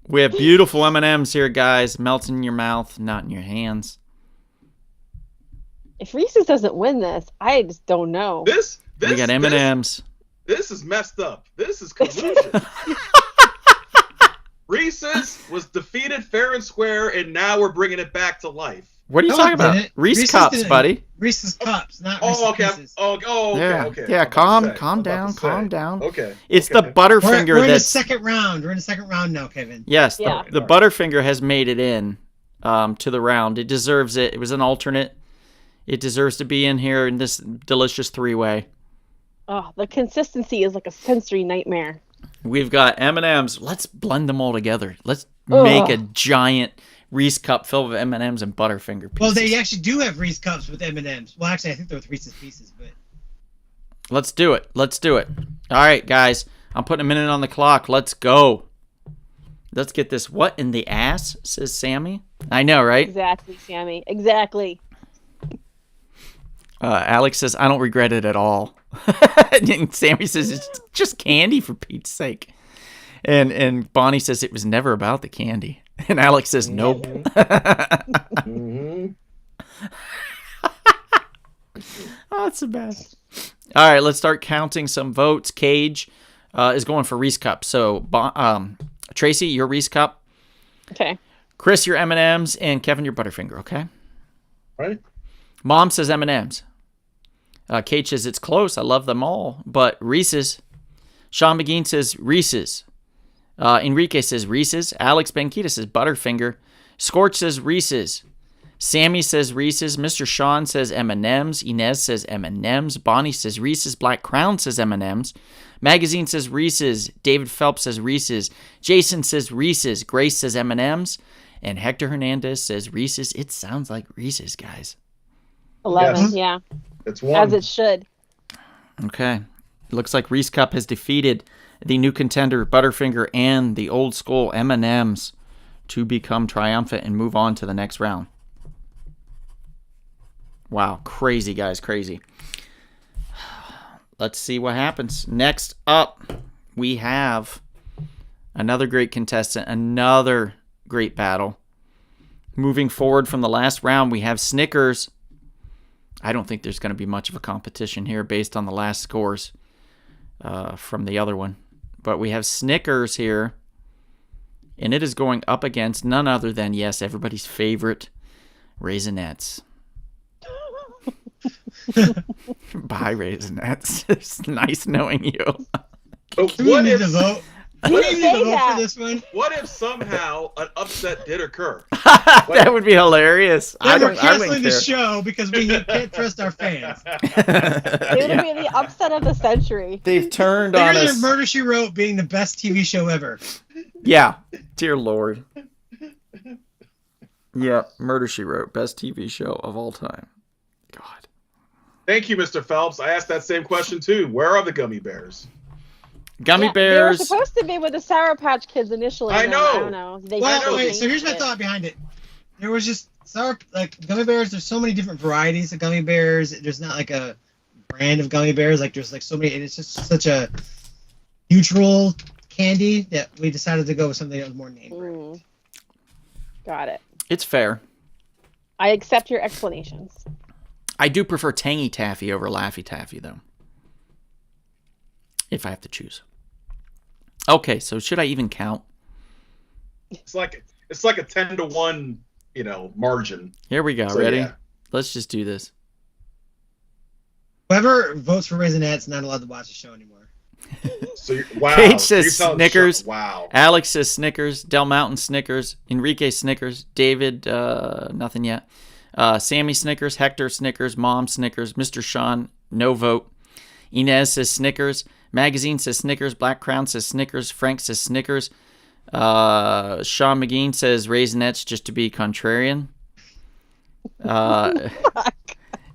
We have beautiful M&M's here, guys. Melting in your mouth, not in your hands. If Reese's doesn't win this, I just don't know. This We got M&M's. This is messed up. This is collusion. Reese's was defeated fair and square, and now we're bringing it back to life. What are you No, talking it about? didn't. Reese Reese's Cups, didn't. buddy. Reese's Cups, not Reese's Oh, okay. Pieces. Yeah, Okay. yeah. I'm about to Calm say. down. Okay. It's okay. the Butterfinger We're in the that's... second round. We're in the second round now, Kevin. Yes, Yeah. the Butterfinger has made it in to the round. It deserves it. It was an alternate. It deserves to be in here in this delicious 3-way. Oh, the consistency is like a sensory nightmare. We've got M&M's. Let's blend them all together. Let's make a giant Reese Cup filled with M&M's and Butterfinger pieces. Well, they actually do have Reese Cups with M&M's. Well, actually, I think they're with Reese's Pieces, but... Let's do it. All right, guys. I'm putting a minute on the clock. Let's go. Let's get this. What in the ass, says Sammy? I know, right? Exactly, Sammy. Exactly. Alex says, I don't regret it at all. And Sammy says, it's just candy, for Pete's sake. And Bonnie says, it was never about the candy. And Alex says, nope. Mhm. Oh, it's the best. All right, let's start counting some votes. Cage is going for Reese Cup. So, Tracy, your Reese Cup. Okay. Chris, your M&M's. And Kevin, your Butterfinger, okay? Right. Mom says M&M's. Cage says it's close. I love them all. But Reese's. Sean McGee says Reese's. Enrique says Reese's. Alex Benquita says Butterfinger. Scorch says Reese's. Sammy says Reese's. Mr. Sean says M&M's. Inez says M&M's. Bonnie says Reese's. Black Crown says M&M's. Magazine says Reese's. David Phelps says Reese's. Jason says Reese's. Grace says M&M's. And Hector Hernandez says Reese's. It sounds like Reese's, guys. 11, Yes. yeah. It's one. As it should. Okay. It looks like Reese Cup has defeated the new contender Butterfinger and the old school M&M's to become triumphant and move on to the next round. Wow. Crazy, guys. Crazy. Let's see what happens. Next up, we have another great contestant, another great battle. Moving forward from the last round, we have Snickers. I don't think there's going to be much of a competition here based on the last scores from the other one. But we have Snickers here, and it is going up against none other than, yes, everybody's favorite, Raisinets. Bye, Raisinets. It's nice knowing you. But Do we what need if to vote? You What didn't if, Need to say vote that. for this one. what if somehow an upset did occur? That would be hilarious. Then we're I canceling wouldn't the care. show because we can't trust our fans. It would Yeah. be the upset of the century. They've turned on Bigger than us. Murder, She Wrote being the best TV show ever. Yeah, dear Lord. Yeah, Murder She Wrote, best TV show of all time. God. Thank you, Mr. Phelps. I asked that same question too. Where are the gummy bears? Gummy Yeah, bears. They were supposed to be with the Sour Patch Kids initially. I and then, know. I don't know. They Well, know. wait. changed So here's my it. thought behind it. There was just gummy bears. There's so many different varieties of gummy bears. There's not like a brand of gummy bears. Like there's like so many. And it's just such a neutral candy that we decided to go with something that was more name brand. Got it. It's fair. I accept your explanations. I do prefer Tangy Taffy over Laffy Taffy, though. If I have to choose. Okay, so should I even count? It's like a 10-1, margin. Here we go. So, Ready? yeah. Let's just do this. Whoever votes for Raisinette's not allowed to watch the show anymore. So wow. Paige So says you're telling Snickers. Wow. Alex says Snickers. Del Mountain Snickers. Enrique Snickers. David, nothing yet. Sammy Snickers. Hector Snickers. Mom Snickers. Mr. Sean, no vote. Inez says Snickers. Magazine says Snickers. Black Crown says Snickers. Frank says Snickers. Sean McGee says Raisinets just to be contrarian.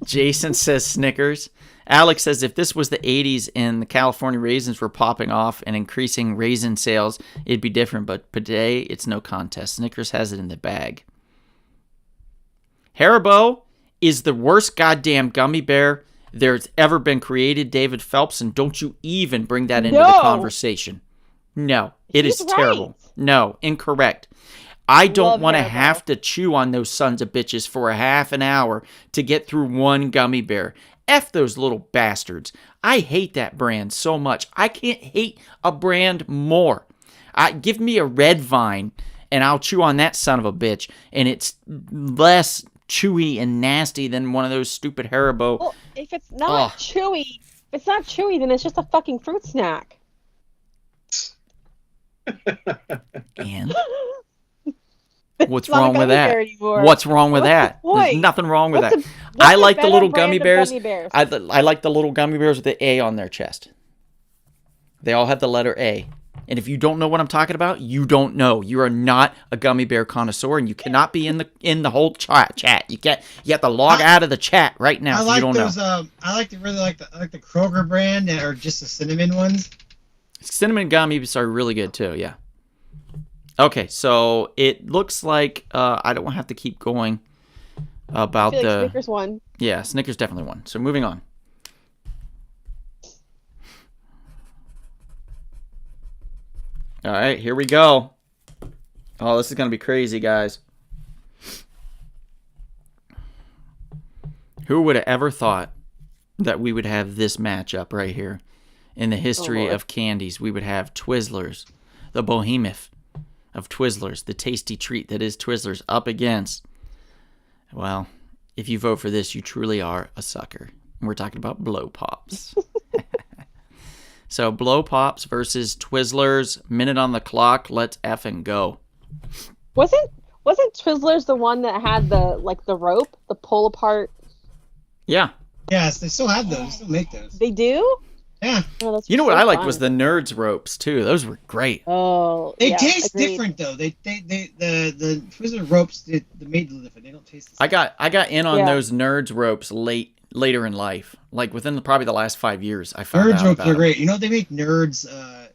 Jason says Snickers. Alex says if this was the 80s and the California raisins were popping off and increasing raisin sales, it'd be different. But today, it's no contest. Snickers has it in the bag. Haribo is the worst goddamn gummy bear there's ever been created, David Phelps, and don't you even bring that into the No. conversation. No, it is He's terrible. right. No, incorrect. I don't Love want to Haribo. have to chew on those sons of bitches for a half an hour to get through one gummy bear. F those little bastards. I hate that brand so much. I can't hate a brand more. Give me a Red Vine, and I'll chew on that son of a bitch, and it's less chewy and nasty than one of those stupid Haribo. Well, if it's not chewy, then it's just a fucking fruit snack. And what's It's not a wrong with gummy that? bear anymore. What's wrong with What's that? the point? There's nothing wrong with What's that. the- I what's like a the better little brand gummy of bears. gummy bears? I like the little gummy bears with the A on their chest. They all have the letter A. And if you don't know what I'm talking about, you don't know. You are not a gummy bear connoisseur, and you cannot be in the whole chat. You have to log out of the chat right now. I If like you don't those. know. I like the Kroger brand that are just the cinnamon ones. Cinnamon gummies are really good too. Yeah. Okay, so it looks like I don't have to keep going I about feel like the. Snickers won. Yeah, Snickers definitely won. So moving on. All right, here we go. Oh, this is going to be crazy, guys. Who would have ever thought that we would have this matchup right here in the history Lord. of candies? We would have Twizzlers, the behemoth of Twizzlers, the tasty treat that is Twizzlers, up against. Well, if you vote for this, you truly are a sucker. We're talking about Blow Pops. So Blow Pops versus Twizzlers. Minute on the clock. Let's effing go. Wasn't Twizzlers the one that had the rope, the pull apart? Yeah. Yes, they still have those. They still make those. They do? Yeah. Oh, that's You know what so I liked fun. was the Nerds ropes too. Those were great. Oh, They yeah, taste agreed. different though. The Twizzler ropes, they made different. They don't taste the same. I got in on Yeah. those Nerds ropes later in life, like within probably the last 5 years. I found Nerds out ropes about are them. great. You know they make nerds.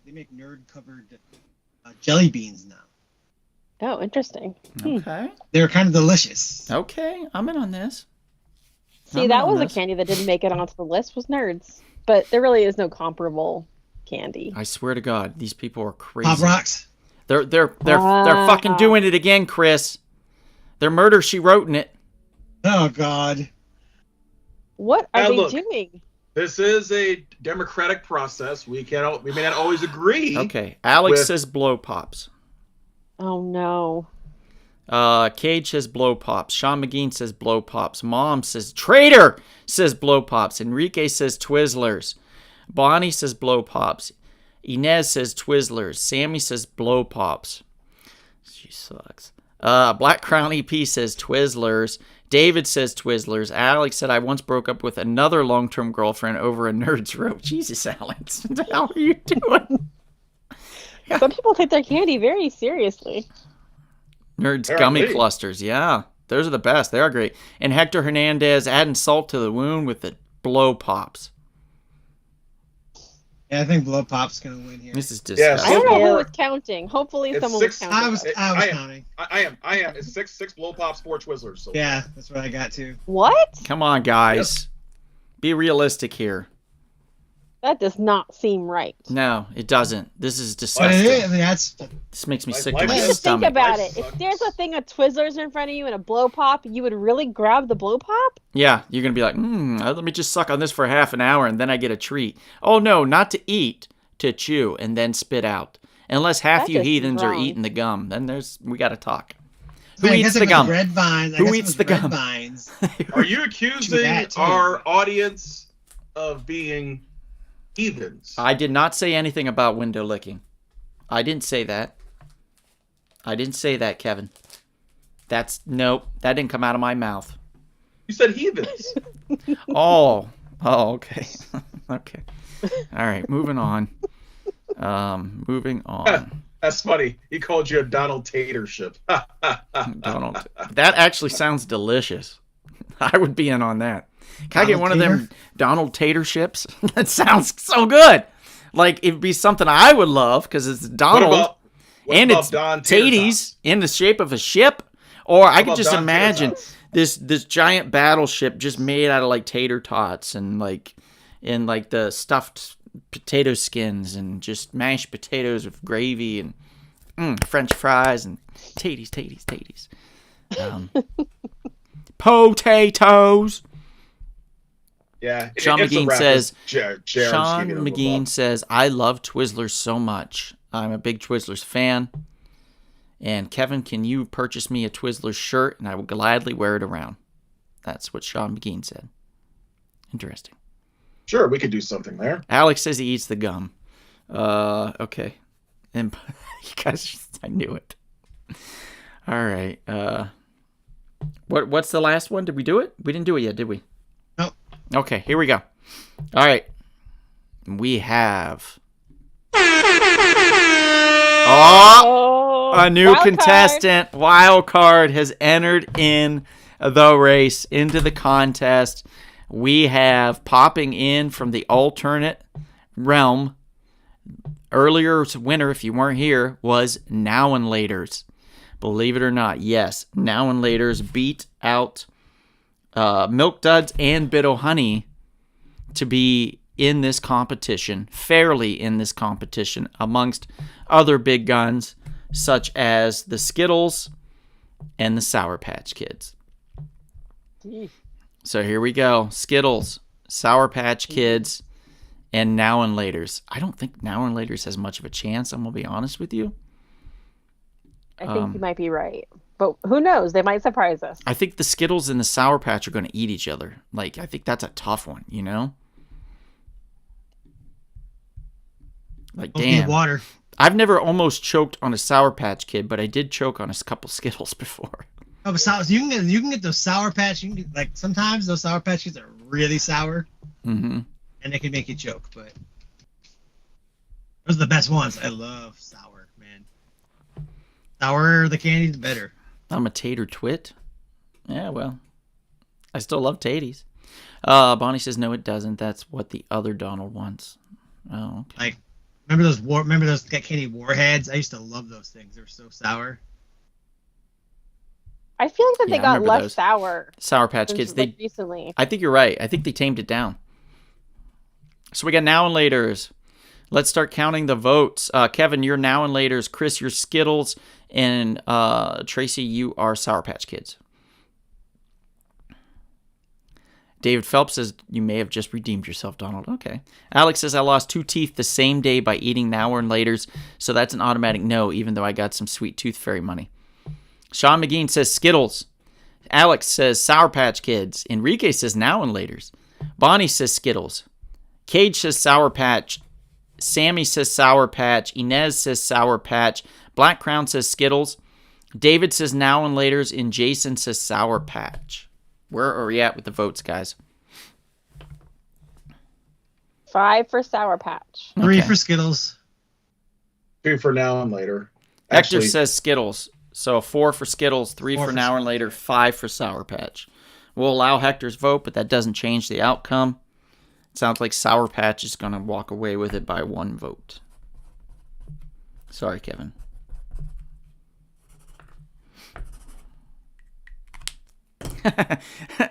They make nerd covered jelly beans now. Oh, interesting. Okay. They're kind of delicious. Okay, I'm in on this. See, I'm that on was this. a candy that didn't make it onto the list, was Nerds. But there really is no comparable candy. I swear to God, these people are crazy. Pop rocks. They're fucking doing it again, Chris. They're Murder She Wrote in it. Oh God. What are Now they look. doing? This is a democratic process. We may not always agree. Okay, Alex With- says Blow Pops. Oh no. Cage says Blow Pops. Sean McGee says Blow Pops. Mom says Traitor says Blow Pops. Enrique says Twizzlers. Bonnie says Blow Pops. Inez says Twizzlers. Sammy says Blow Pops. She sucks. Black Crown EP says Twizzlers. David says Twizzlers. Alex said, I once broke up with another long-term girlfriend over a Nerds rope. Jesus, Alex. How are you doing? Some people take their candy very seriously. Nerds gummy clusters. Yeah, those are the best. They are great. And Hector Hernandez adding salt to the wound with the Blow Pops. Yeah, I think Blow Pop's gonna win here. This is Yeah, disgusting. I don't know who far, was counting. Hopefully it's someone six- was counting. I was am. counting. I am. It's six Blow Pops, 4 Twizzlers. So. Yeah, that's what I got too. What? Come on, guys. Be realistic here. That does not seem right. No, it doesn't. This is But disgusting. it is, I mean, that's This makes me Life- sick life to my is- Just think stomach. about Life it. If sucks. there's a thing of Twizzlers in front of you and a blow pop, you would really grab the blow pop? Yeah, you're going to be like, let me just suck on this for half an hour and then I get a treat. Oh, no, not to eat, to chew and then spit out. Unless half That's you just heathens are wrong. eating the gum. Then we got to talk. Who I eats guess the it was gum? Red vines. Who eats the gum? Vines. Are you accusing that, too. our audience of being heathens? I did not say anything about window licking. I didn't say that. I didn't say that, Kevin. Nope, that didn't come out of my mouth. You said heathens. Oh, okay. Okay. All right, moving on. Moving on. That's funny. He called you a Donald Tatership. Donald. That actually sounds delicious. I would be in on that. Can I get one of them Donald Tater ships? That sounds so good. Like, it'd be something I would love because it's Donald and it's Don Tater Taties in the shape of a ship. Or I could about just Don imagine Tater this giant battleship just made out of like tater tots and like the stuffed potato skins and just mashed potatoes with gravy and French fries and taties. Potatoes. Yeah. Sean it's a McGean wrap. says, Jared's Sean giving it a McGean love. says, I love Twizzlers so much. I'm a big Twizzlers fan. And Kevin, can you purchase me a Twizzlers shirt and I will gladly wear it around? That's what Sean McGean said. Interesting. Sure, we could do something there. Alex says he eats the gum. Okay. And you guys, I knew it. All right. What's the last one? Did we do it? We didn't do it yet, did we? Nope. Okay, here we go. All right. We have a new wild contestant. Wild card has entered in the race, into the contest. We have popping in from the alternate realm. Earlier's winner, if you weren't here, was Now and Laters. Believe it or not, yes, Now and Laters beat out Milk Duds and Bit O' Honey to be in this competition, fairly in this competition, amongst other big guns such as the Skittles and the Sour Patch Kids. Jeez. So here we go. Skittles, Sour Patch Kids, and Now and Laters. I don't think Now and Laters has much of a chance, I'm going to be honest with you. I think you might be right. But who knows? They might surprise us. I think the Skittles and the Sour Patch are going to eat each other. Like, I think that's a tough one, you know? Like, both need damn. water. I've never almost choked on a Sour Patch Kid, but I did choke on a couple Skittles before. Oh, but so you can get those Sour Patch. You can get, like, sometimes those Sour Patch Kids are really sour, Mm-hmm. and they can make you choke. But those are the best ones. I love sour, man. Sour the candy, the better. I'm a tater twit. Yeah, well, I still love taties. Bonnie says, no, it doesn't. That's what the other Donald wants. Oh, okay. Like, remember those candy warheads? I used to love those things. They were so sour. I feel like that Yeah, they I got remember less those. sour Sour Patch since, Kids. like, recently. I think you're right. I think they tamed it down. So we got Now and Laters. Let's start counting the votes. Kevin, you're Now and Laters. Chris, you're Skittles. And Tracy, you are Sour Patch Kids. David Phelps says, you may have just redeemed yourself, Donald. Okay. Alex says, I lost 2 teeth the same day by eating Now and Laters. So that's an automatic no, even though I got some sweet tooth fairy money. Sean McGean says Skittles. Alex says Sour Patch Kids. Enrique says Now and Laters. Bonnie says Skittles. Cage says Sour Patch. Sammy says Sour Patch. Inez says Sour Patch. Black Crown says Skittles. David says Now and Laters. And Jason says Sour Patch. Where are we at with the votes, guys? 5 for Sour Patch. 3 Okay. for Skittles. 2 for Now and Later. Hector says Skittles. So 4 for Skittles, 3 4 for for Now and Later, 5 for Sour Patch. We'll allow Hector's vote, but that doesn't change the outcome. It sounds like Sour Patch is going to walk away with it by 1 vote. Sorry, Kevin.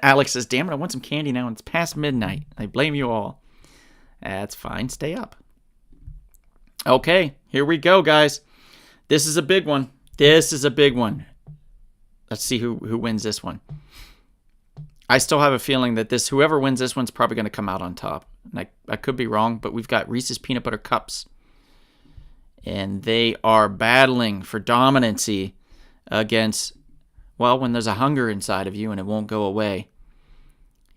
Alex says, damn it, I want some candy now, and it's past midnight. I blame you all. That's fine. Stay up. Okay, here we go, guys. This is a big one. This is a big one. Let's see who wins this one. I still have a feeling that whoever wins this one's probably going to come out on top. And I could be wrong, but we've got Reese's Peanut Butter Cups. And they are battling for dominancy against, well, when there's a hunger inside of you and it won't go away,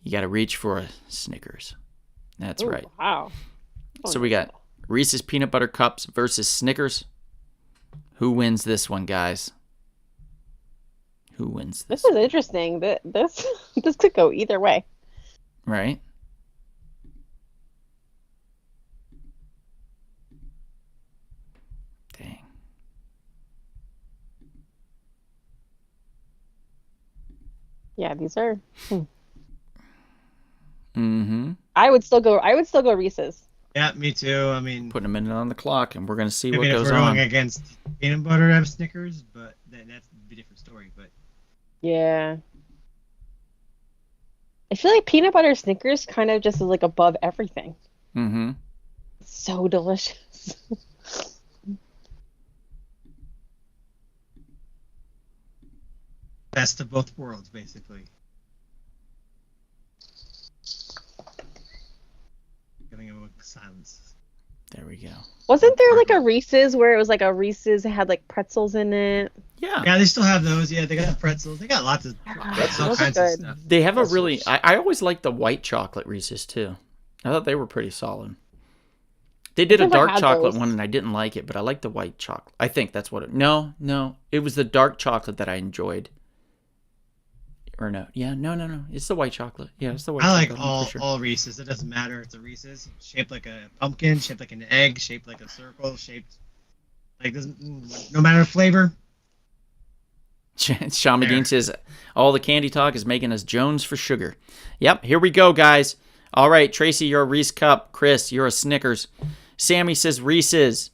you got to reach for a Snickers. That's Ooh, right. Wow. So we got Reese's Peanut Butter Cups versus Snickers. Who wins this one, guys? Who wins this? This is interesting. This could go either way. Right? Dang. Yeah, these are. Mm-hmm. I would still go Reese's. Yeah, me too. I mean, Putting a minute on the clock, and we're going to see what if goes we're on. going against peanut butter have Snickers, but that's a different story. But Yeah. I feel like peanut butter Snickers kind of just is like above everything. Mm-hmm. It's so delicious. best of both worlds, basically. Giving him a silence. There we go. Wasn't there like a Reese's where it was like a Reese's that had like pretzels in it? Yeah. Yeah, they still have those. Yeah, they got the pretzels. They got lots of Pretzels all are kinds of good. stuff. They have a really... I always liked the white chocolate Reese's, too. I thought they were pretty solid. They did a never dark had chocolate those. one, and I didn't like it, but I liked the white chocolate. I think that's what it... No. It was the dark chocolate that I enjoyed. Or no. Yeah, no. It's the white chocolate. Yeah, it's the white I like chocolate. all for sure. all Reese's. It doesn't matter. It's a Reese's shaped like a pumpkin, shaped like an egg, shaped like a circle, shaped like doesn't no matter the flavor. Sean Medine says, all the candy talk is making us Jones for sugar. Yep, here we go, guys. All right, Tracy, you're a Reese Cup. Chris, you're a Snickers. Sammy says Reese's.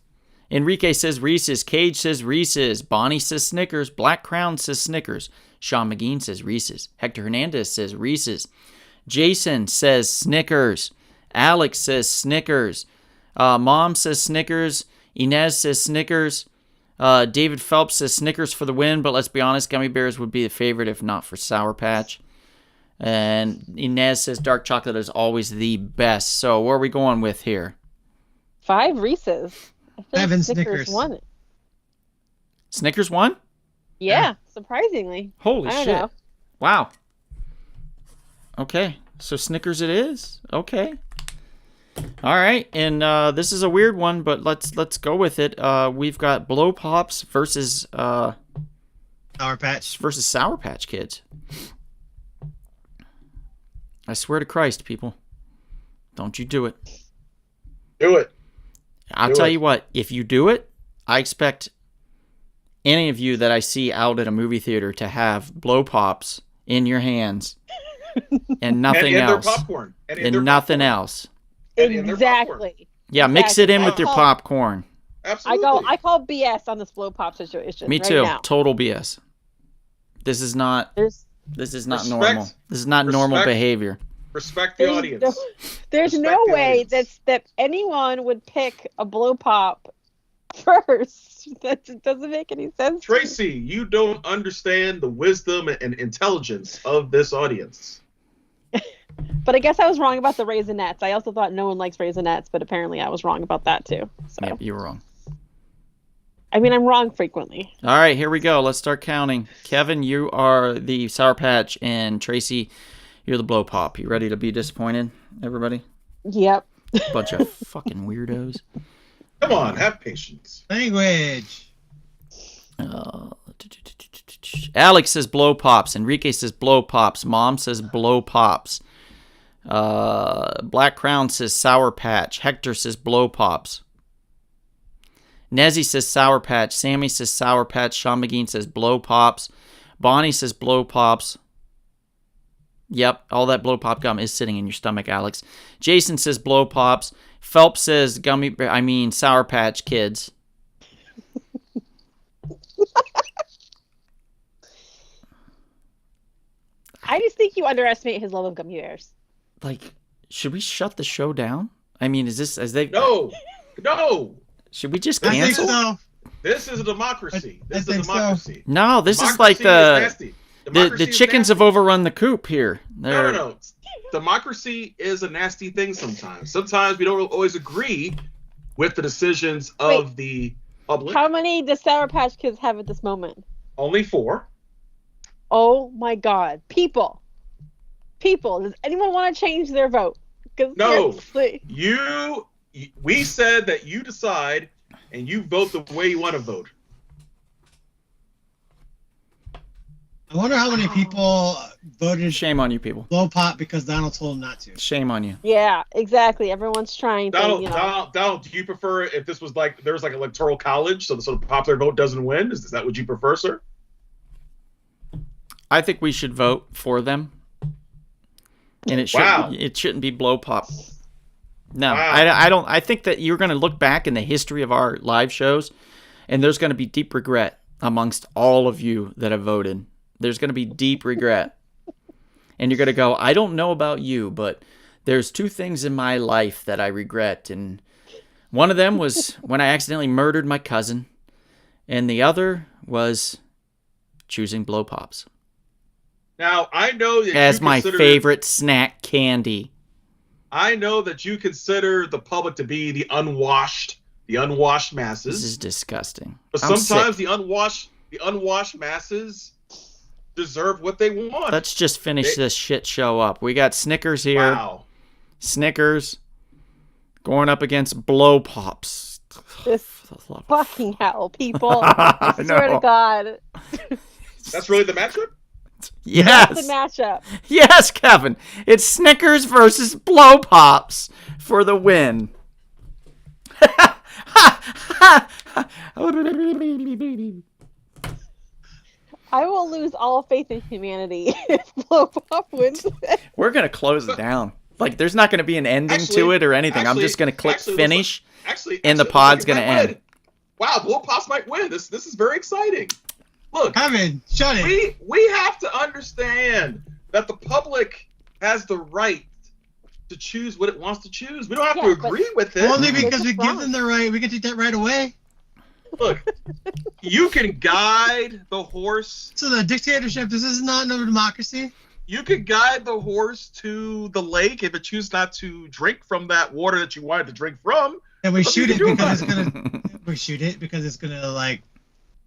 Enrique says Reese's. Cage says Reese's. Bonnie says Snickers. Black Crown says Snickers. Sean McGean says Reese's. Hector Hernandez says Reese's. Jason says Snickers. Alex says Snickers. Mom says Snickers. Inez says Snickers. David Phelps says Snickers for the win, but let's be honest, gummy bears would be the favorite if not for Sour Patch. And Inez says dark chocolate is always the best. So where are we going with here? 5 Reese's. I feel Seven like Snickers Snickers. won it. Snickers won? Yeah, surprisingly. Holy I don't shit. know. Wow. Okay, so Snickers it is. Okay. All right, and this is a weird one, but let's go with it. We've got Blow Pops versus Sour Patch. Sour Patch Kids. I swear to Christ, people, don't you do it. Do it. I'll Do tell it. you what, if you do it, I expect any of you that I see out at a movie theater to have Blow Pops in your hands and nothing and else. their popcorn. And And their nothing popcorn. else. And their popcorn. Exactly. Yeah, mix it in with your Exactly. popcorn. Absolutely. I call BS on this blow pop situation. Me right too. Now. Total BS. This is not There's not Respect. normal. This is not normal Respect. behavior. Respect the there's audience. no, there's no Respect the way audience. that anyone would pick a blow pop first. That just doesn't make any sense. to me. Tracy, you don't understand the wisdom and intelligence of this audience. But I guess I was wrong about the Raisinets. I also thought no one likes Raisinets, but apparently I was wrong about that too. So Yep, you were wrong. I mean, I'm wrong frequently. All right, here we go. Let's start counting. Kevin, you are the Sour Patch, and Tracy, you're the Blow Pop. You ready to be disappointed, everybody? Yep. Bunch of fucking weirdos. Come on, have patience. Language. Alex says blow pops. Enrique says blow pops. Mom says blow pops. Black Crown says Sour Patch. Hector says blow pops. Nezzy says Sour Patch. Sammy says Sour Patch. Sean McGean says blow pops. Bonnie says blow pops. Yep, all that blow pop gum is sitting in your stomach, Alex. Jason says blow pops. Phelps says Sour Patch Kids. I just think you underestimate his love of gummy bears. Like, should we shut the show down? I mean, No. Should we just I think cancel? so. This is a democracy. I This is a think so. democracy. No, this is Democracy like the nasty. the Democracy is chickens nasty. have overrun the coop here. No. Democracy is a nasty thing sometimes. Sometimes we don't always agree with the decisions of the public. How many does Sour Patch Kids have at this moment? Only 4. Oh my God. People. Does anyone want to change their vote? 'Cause No. seriously. We said that you decide and you vote the way you want to vote. I wonder how many people voted Shame on you people. blow pop because Donald told them not to. Shame on you. Yeah, exactly. Everyone's trying to, Donald, do you prefer if this was like there's like electoral college, so the popular vote doesn't win? Is that what you prefer, sir? I think we should vote for them. And it shouldn't be blow pop. No, Wow. I don't. I think that you're going to look back in the history of our live shows, and there's going to be deep regret amongst all of you that have voted. There's going to be deep regret. And you're going to go, I don't know about you, but there's 2 things in my life that I regret. And one of them was when I accidentally murdered my cousin. And the other was choosing blow pops Now, I know that as you my consider, favorite snack candy. I know that you consider the public to be the unwashed masses. This is disgusting. But I'm sometimes sick. the unwashed masses deserve what they want. Let's just finish this shit show up. We got Snickers here. Wow. Snickers going up against blow pops. This fucking hell, people. I I swear know. to God. That's really the matchup? Yes. That's the matchup. Yes, Kevin. It's Snickers versus blow pops for the win. I will lose all faith in humanity if Blow Pop wins. We're going to close it down. Like, there's not going to be an ending to it or anything. I'm just going to click finish, and the pod's going to end. Wow, Blow Pops might win. This is very exciting. Look, Kevin, shut it. we have to understand that the public has the right to choose what it wants to choose. We don't have to agree with it. Only because we It's give wrong. them the right. We can take that right away. Look, you can guide the horse. So the dictatorship, this is not no democracy. You can guide the horse to the lake if it chooses not to drink from that water that you wanted to drink from. And we What shoot do it you do because it's about gonna. We shoot it because it's gonna like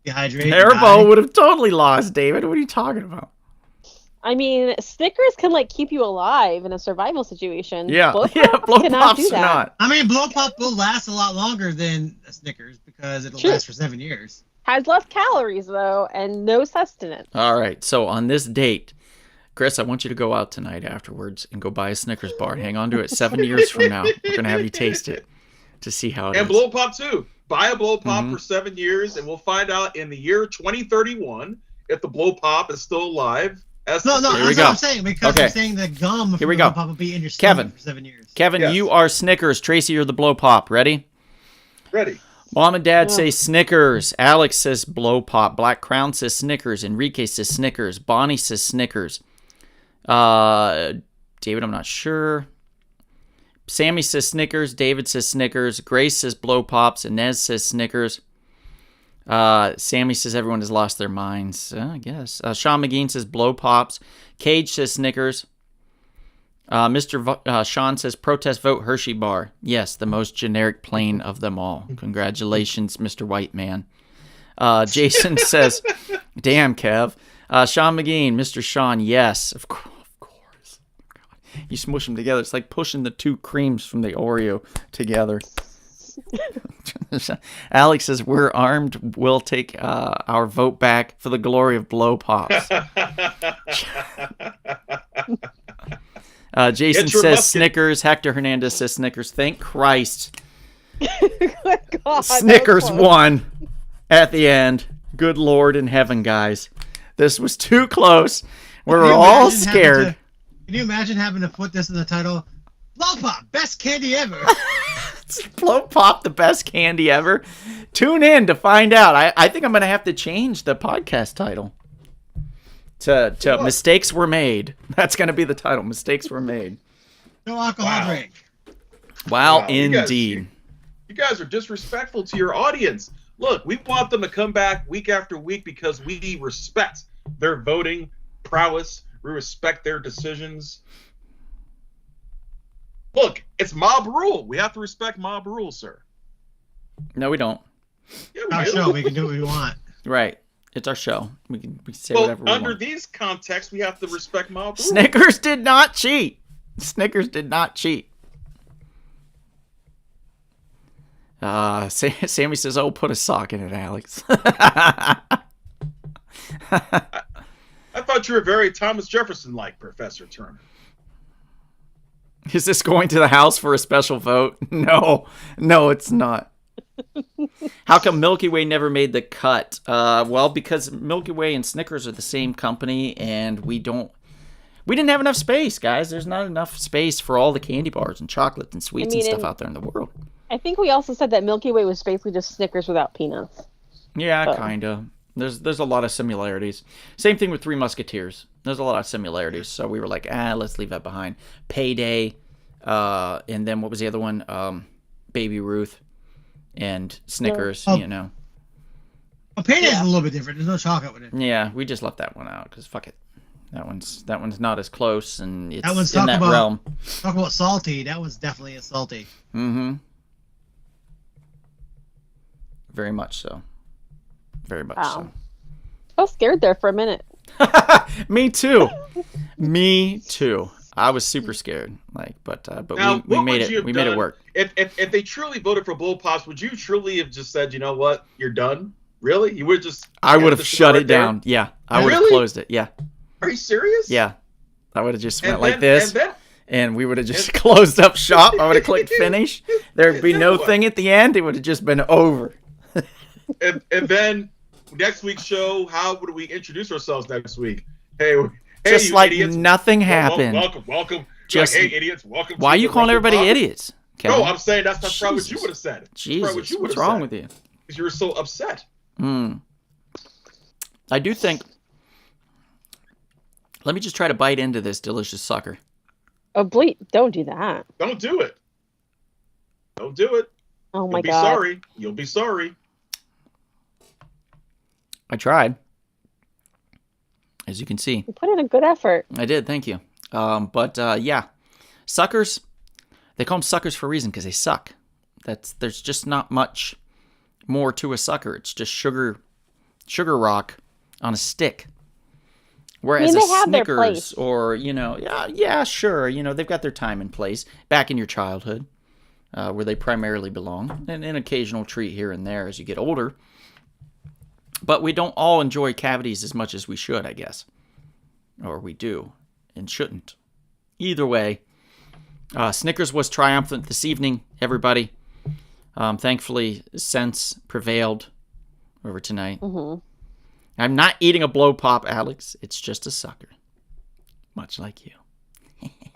dehydrate. Haribo would have totally lost, David. What are you talking about? I mean, Snickers can like keep you alive in a survival situation. Yeah, Blow yeah, Pops blow cannot pops do are that. not. I mean, blow pop will last a lot longer than a Snickers because it'll True. last for 7 years. Has less calories though, and no sustenance. All right, so on this date, Chris, I want you to go out tonight afterwards and go buy a Snickers bar. Hang on to it 7 years from now. We're going to have you taste it to see how it is. And Blow Pop too. Buy a Blow Pop Mhm. for 7 years, and we'll find out in the year 2031 if the Blow Pop is still alive. No, Here that's we what go. I'm saying because Okay. I'm saying the gum Here from we the go. blow pop will be in your stomach Kevin. for 7 years. Kevin, Yes. you are Snickers. Tracy, you're the blow pop. Ready? Ready? Mom and Dad Yeah. say Snickers. Alex says blow pop. Black Crown says Snickers. Enrique says Snickers. Bonnie says Snickers. David, I'm not sure. Sammy says Snickers. David says Snickers. Grace says blow pops. Inez says Snickers. Sammy says everyone has lost their minds. I guess. Sean McGean says blow pops. Cage says Snickers. Sean says protest vote Hershey bar. Yes, the most generic plain of them all. Congratulations, Mr. White Man. Jason says, damn, Kev. Sean McGean, Mr. Sean, yes, of course. You smush them together. It's like pushing the two creams from the Oreo together. Alex says, we're armed. We'll take our vote back for the glory of blow pops. Jason says musket. Snickers. Hector Hernandez says Snickers. Thank Christ. Good God, Snickers won at the end. Good Lord in heaven, guys. This was too close. We were all scared. Can you imagine having to put this in the title? Blow Pop, best candy ever. Blow Pop, the best candy ever. Tune in to find out. I think I'm going to have to change the podcast title to Mistakes Were Made. That's going to be the title. Mistakes Were Made. No alcohol drink. Wow, indeed. You guys are disrespectful to your audience. Look, we want them to come back week after week because we respect their voting prowess. We respect their decisions. Look, it's mob rule. We have to respect mob rule, sir. No, we don't. Yeah, Our do. show, we can do what we want. Right. It's our show. We can say whatever we under want. these contexts, we have to respect mob rule. Snickers did not cheat. Snickers did not cheat. Sammy says, "Oh, put a sock in it, Alex." I thought you were very Thomas Jefferson-like, Professor Turner. Is this going to the House for a special vote? No, it's not. How come Milky Way never made the cut? Well, because Milky Way and Snickers are the same company, and we didn't have enough space, guys. There's not enough space for all the candy bars and chocolates and sweets and stuff out there in the world. I think we also said that Milky Way was basically just Snickers without peanuts. Yeah, kind of. There's a lot of similarities. Same thing with Three Musketeers. There's a lot of similarities. So we were like, let's leave that behind. Payday, and then what was the other one? Baby Ruth and Snickers, Oh. you know. Well, Payday's a little bit different. There's no chocolate with it. Yeah, we just left that one out because fuck it. That one's not as close, and it's That one's in that realm. Talk about salty. That one's definitely a salty. Mm-hmm. Very much so. Very much so. I was scared there for a minute. Me too. Me too. I was super scared. But Now, we what made would you it. have We made it done work. If they truly voted for Blow Pops, would you truly have just said, you know what, you're done? Really? You would just? I would have the show shut right it there? down. Yeah, I would have Really? closed it. Yeah, Are you serious? yeah. I would have just And went like then- this, and we would have just closed up shop. I would have clicked finish. There'd be And no then what? thing at the end. It would have just been over. And then next week's show, how would we introduce ourselves next week? Hey, Just you like idiots. nothing happened. Welcome. Just- Like, hey, idiots, welcome. Why are to you the calling Rumble everybody Pod. idiots? No, Kevin? I'm saying that's probably what you Jesus. would have said. Jesus, what's wrong with you? Because you were so upset. I do think. Let me just try to bite into this delicious sucker. Oh, bleep. Don't do that. Don't do it. Don't do it. Oh, my You'll be God. sorry. You'll be sorry. I tried. As you can see. You put in a good effort. I did, thank you. Yeah. Suckers, they call them suckers for a reason because they suck. There's just not much more to a sucker. It's just sugar rock on a stick. Whereas they a have their Snickers place. or, yeah, sure, they've got their time and place back in your childhood where they primarily belong, and an occasional treat here and there as you get older. But we don't all enjoy cavities as much as we should, I guess. Or we do and shouldn't. Either way, Snickers was triumphant this evening, everybody. Thankfully, sense prevailed over tonight. Mm-hmm. I'm not eating a blow pop, Alex. It's just a sucker. Much like you.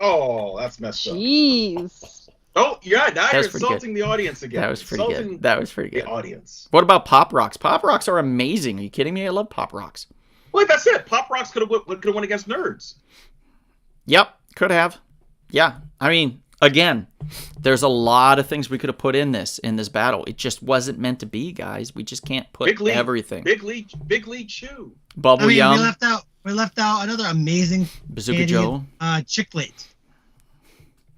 Oh, that's messed up. Jeez. Oh, yeah, now you're was pretty insulting the audience again. That was pretty Insulting good. That was pretty the good. audience. What about Pop Rocks? Pop Rocks are amazing. Are you kidding me? I love Pop Rocks. Well, that's it. Pop Rocks could have won against Nerds. Yep, could have. Yeah, I mean, again, there's a lot of things we could have put in this battle. It just wasn't meant to be, guys. We just can't put everything. Big League Chew. Bubble We Yum, left out another amazing Bazooka candy, Joe. Chiclet.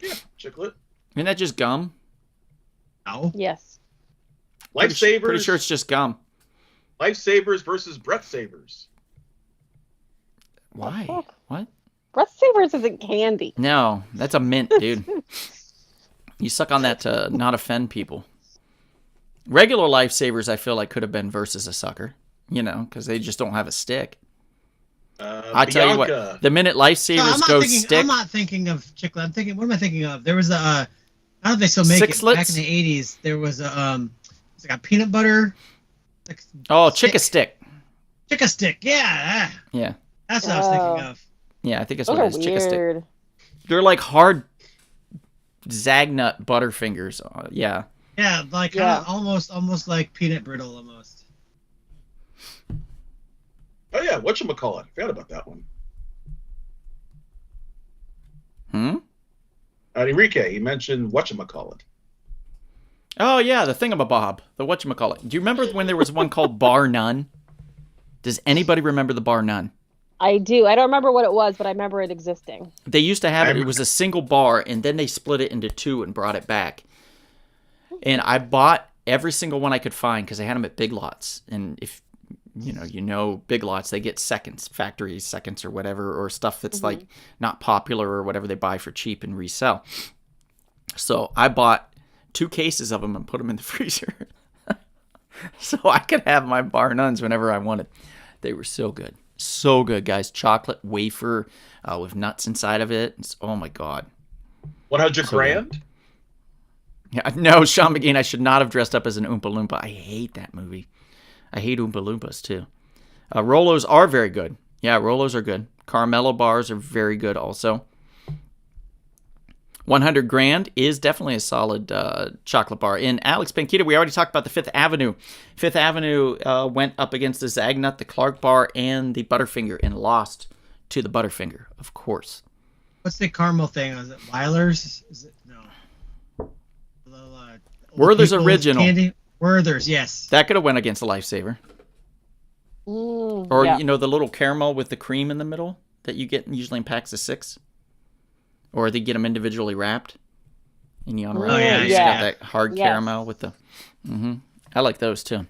Yeah, Chiclet. Isn't that just gum? No. Yes. Lifesavers. Pretty sure it's just gum. Lifesavers versus Breath Savers. Why? fuck? What? Breath savers isn't candy. No, that's a mint, dude. You suck on that to not offend people. Regular lifesavers, I feel like, could have been versus a sucker, because they just don't have a stick. I tell you what, the minute lifesavers go stick. I'm not thinking of Chiclet. I'm thinking, what am I thinking of? There was a, I don't know if they still make Sixlets? it. Back in the 80s, there was it's like a peanut butter. Like, Chick-a-stick. Chick-a-stick, yeah. Yeah. That's what I was thinking of. Yeah, I think that's Those what are it is, Chick-a-stick. weird. They're like hard Zagnut Butterfingers. Yeah. Yeah, like Yeah. almost like peanut brittle almost. Oh yeah, whatchamacallit? I forgot about that one. Enrique, he mentioned whatchamacallit. Oh yeah, the thingamabob, the whatchamacallit. Do you remember when there was one called Bar None? Does anybody remember the Bar None? I do. I don't remember what it was, but I remember it existing. They used to have it. It was a single bar, and then they split it into two and brought it back. And I bought every single one I could find because they had them at Big Lots. And if you know Big Lots, they get seconds, factory seconds or whatever, or stuff that's like not popular or whatever they buy for cheap and resell. So I bought 2 cases of them and put them in the freezer. So I could have my Bar Nuns whenever I wanted. They were so good. So good, guys. Chocolate wafer with nuts inside of it. Oh, my God. 100 So grand? Yeah, no, Sean McGean, I should not have dressed up as an Oompa Loompa. I hate that movie. I hate Oompa Loompas, too. Rolos are very good. Yeah, Rolos are good. Caramello bars are very good also. 100 grand is definitely a solid chocolate bar. In Alex Pankita, we already talked about the Fifth Avenue. Fifth Avenue went up against the Zagnut, the Clark bar, and the Butterfinger, and lost to the Butterfinger, of course. What's the caramel thing? Is it Weiler's? Is it no? Werther's Original. Candy? Werther's, yes. That could have went against the Lifesaver. Or, yeah. the little caramel with the cream in the middle that you get usually in packs of 6. Or they get them individually wrapped. And you unwrap yeah, it. yeah. Got that hard caramel with the... I like those, too.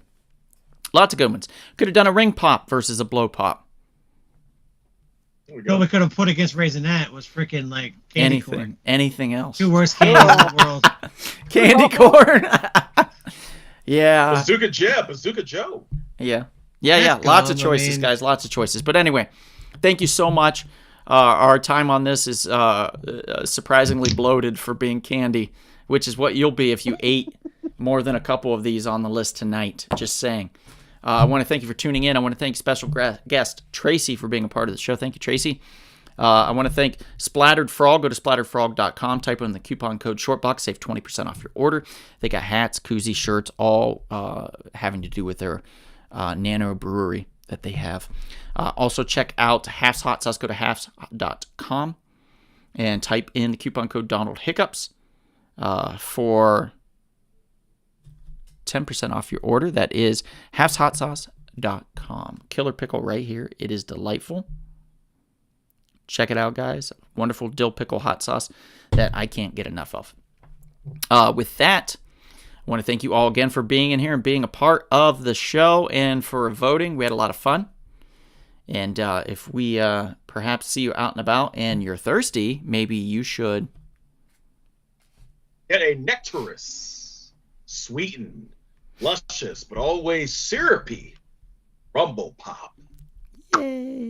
Lots of good ones. Could have done a ring pop versus a blow pop. There we go. What we could have put against Raisinette was freaking like candy corn. Anything else. 2 worst candies in the world. Candy corn. Yeah. Bazooka Jeb, Bazooka Joe. Yeah. That's Lots of dumb, choices, guys. Lots of choices. But anyway, thank you so much. Our time on this is surprisingly bloated for being candy, which is what you'll be if you ate more than a couple of these on the list tonight. Just saying. I want to thank you for tuning in. I want to thank special guest Tracy for being a part of the show. Thank you, Tracy. I want to thank Splattered Frog. Go to splatteredfrog.com. Type in the coupon code SHORTBOX. Save 20% off your order. They got hats, koozies, shirts, all having to do with their nano brewery that they have. Also, check out Half's Hot Sauce. Go to halfs.com and type in the coupon code Donald Hiccups for 10% off your order. That is halfshotsauce.com. Killer pickle right here. It is delightful. Check it out, guys. Wonderful dill pickle hot sauce that I can't get enough of. With that, I want to thank you all again for being in here and being a part of the show and for voting. We had a lot of fun. And if we perhaps see you out and about and you're thirsty, maybe you should Get a nectarous, sweetened, luscious, but always syrupy Rumble Pop. Yay.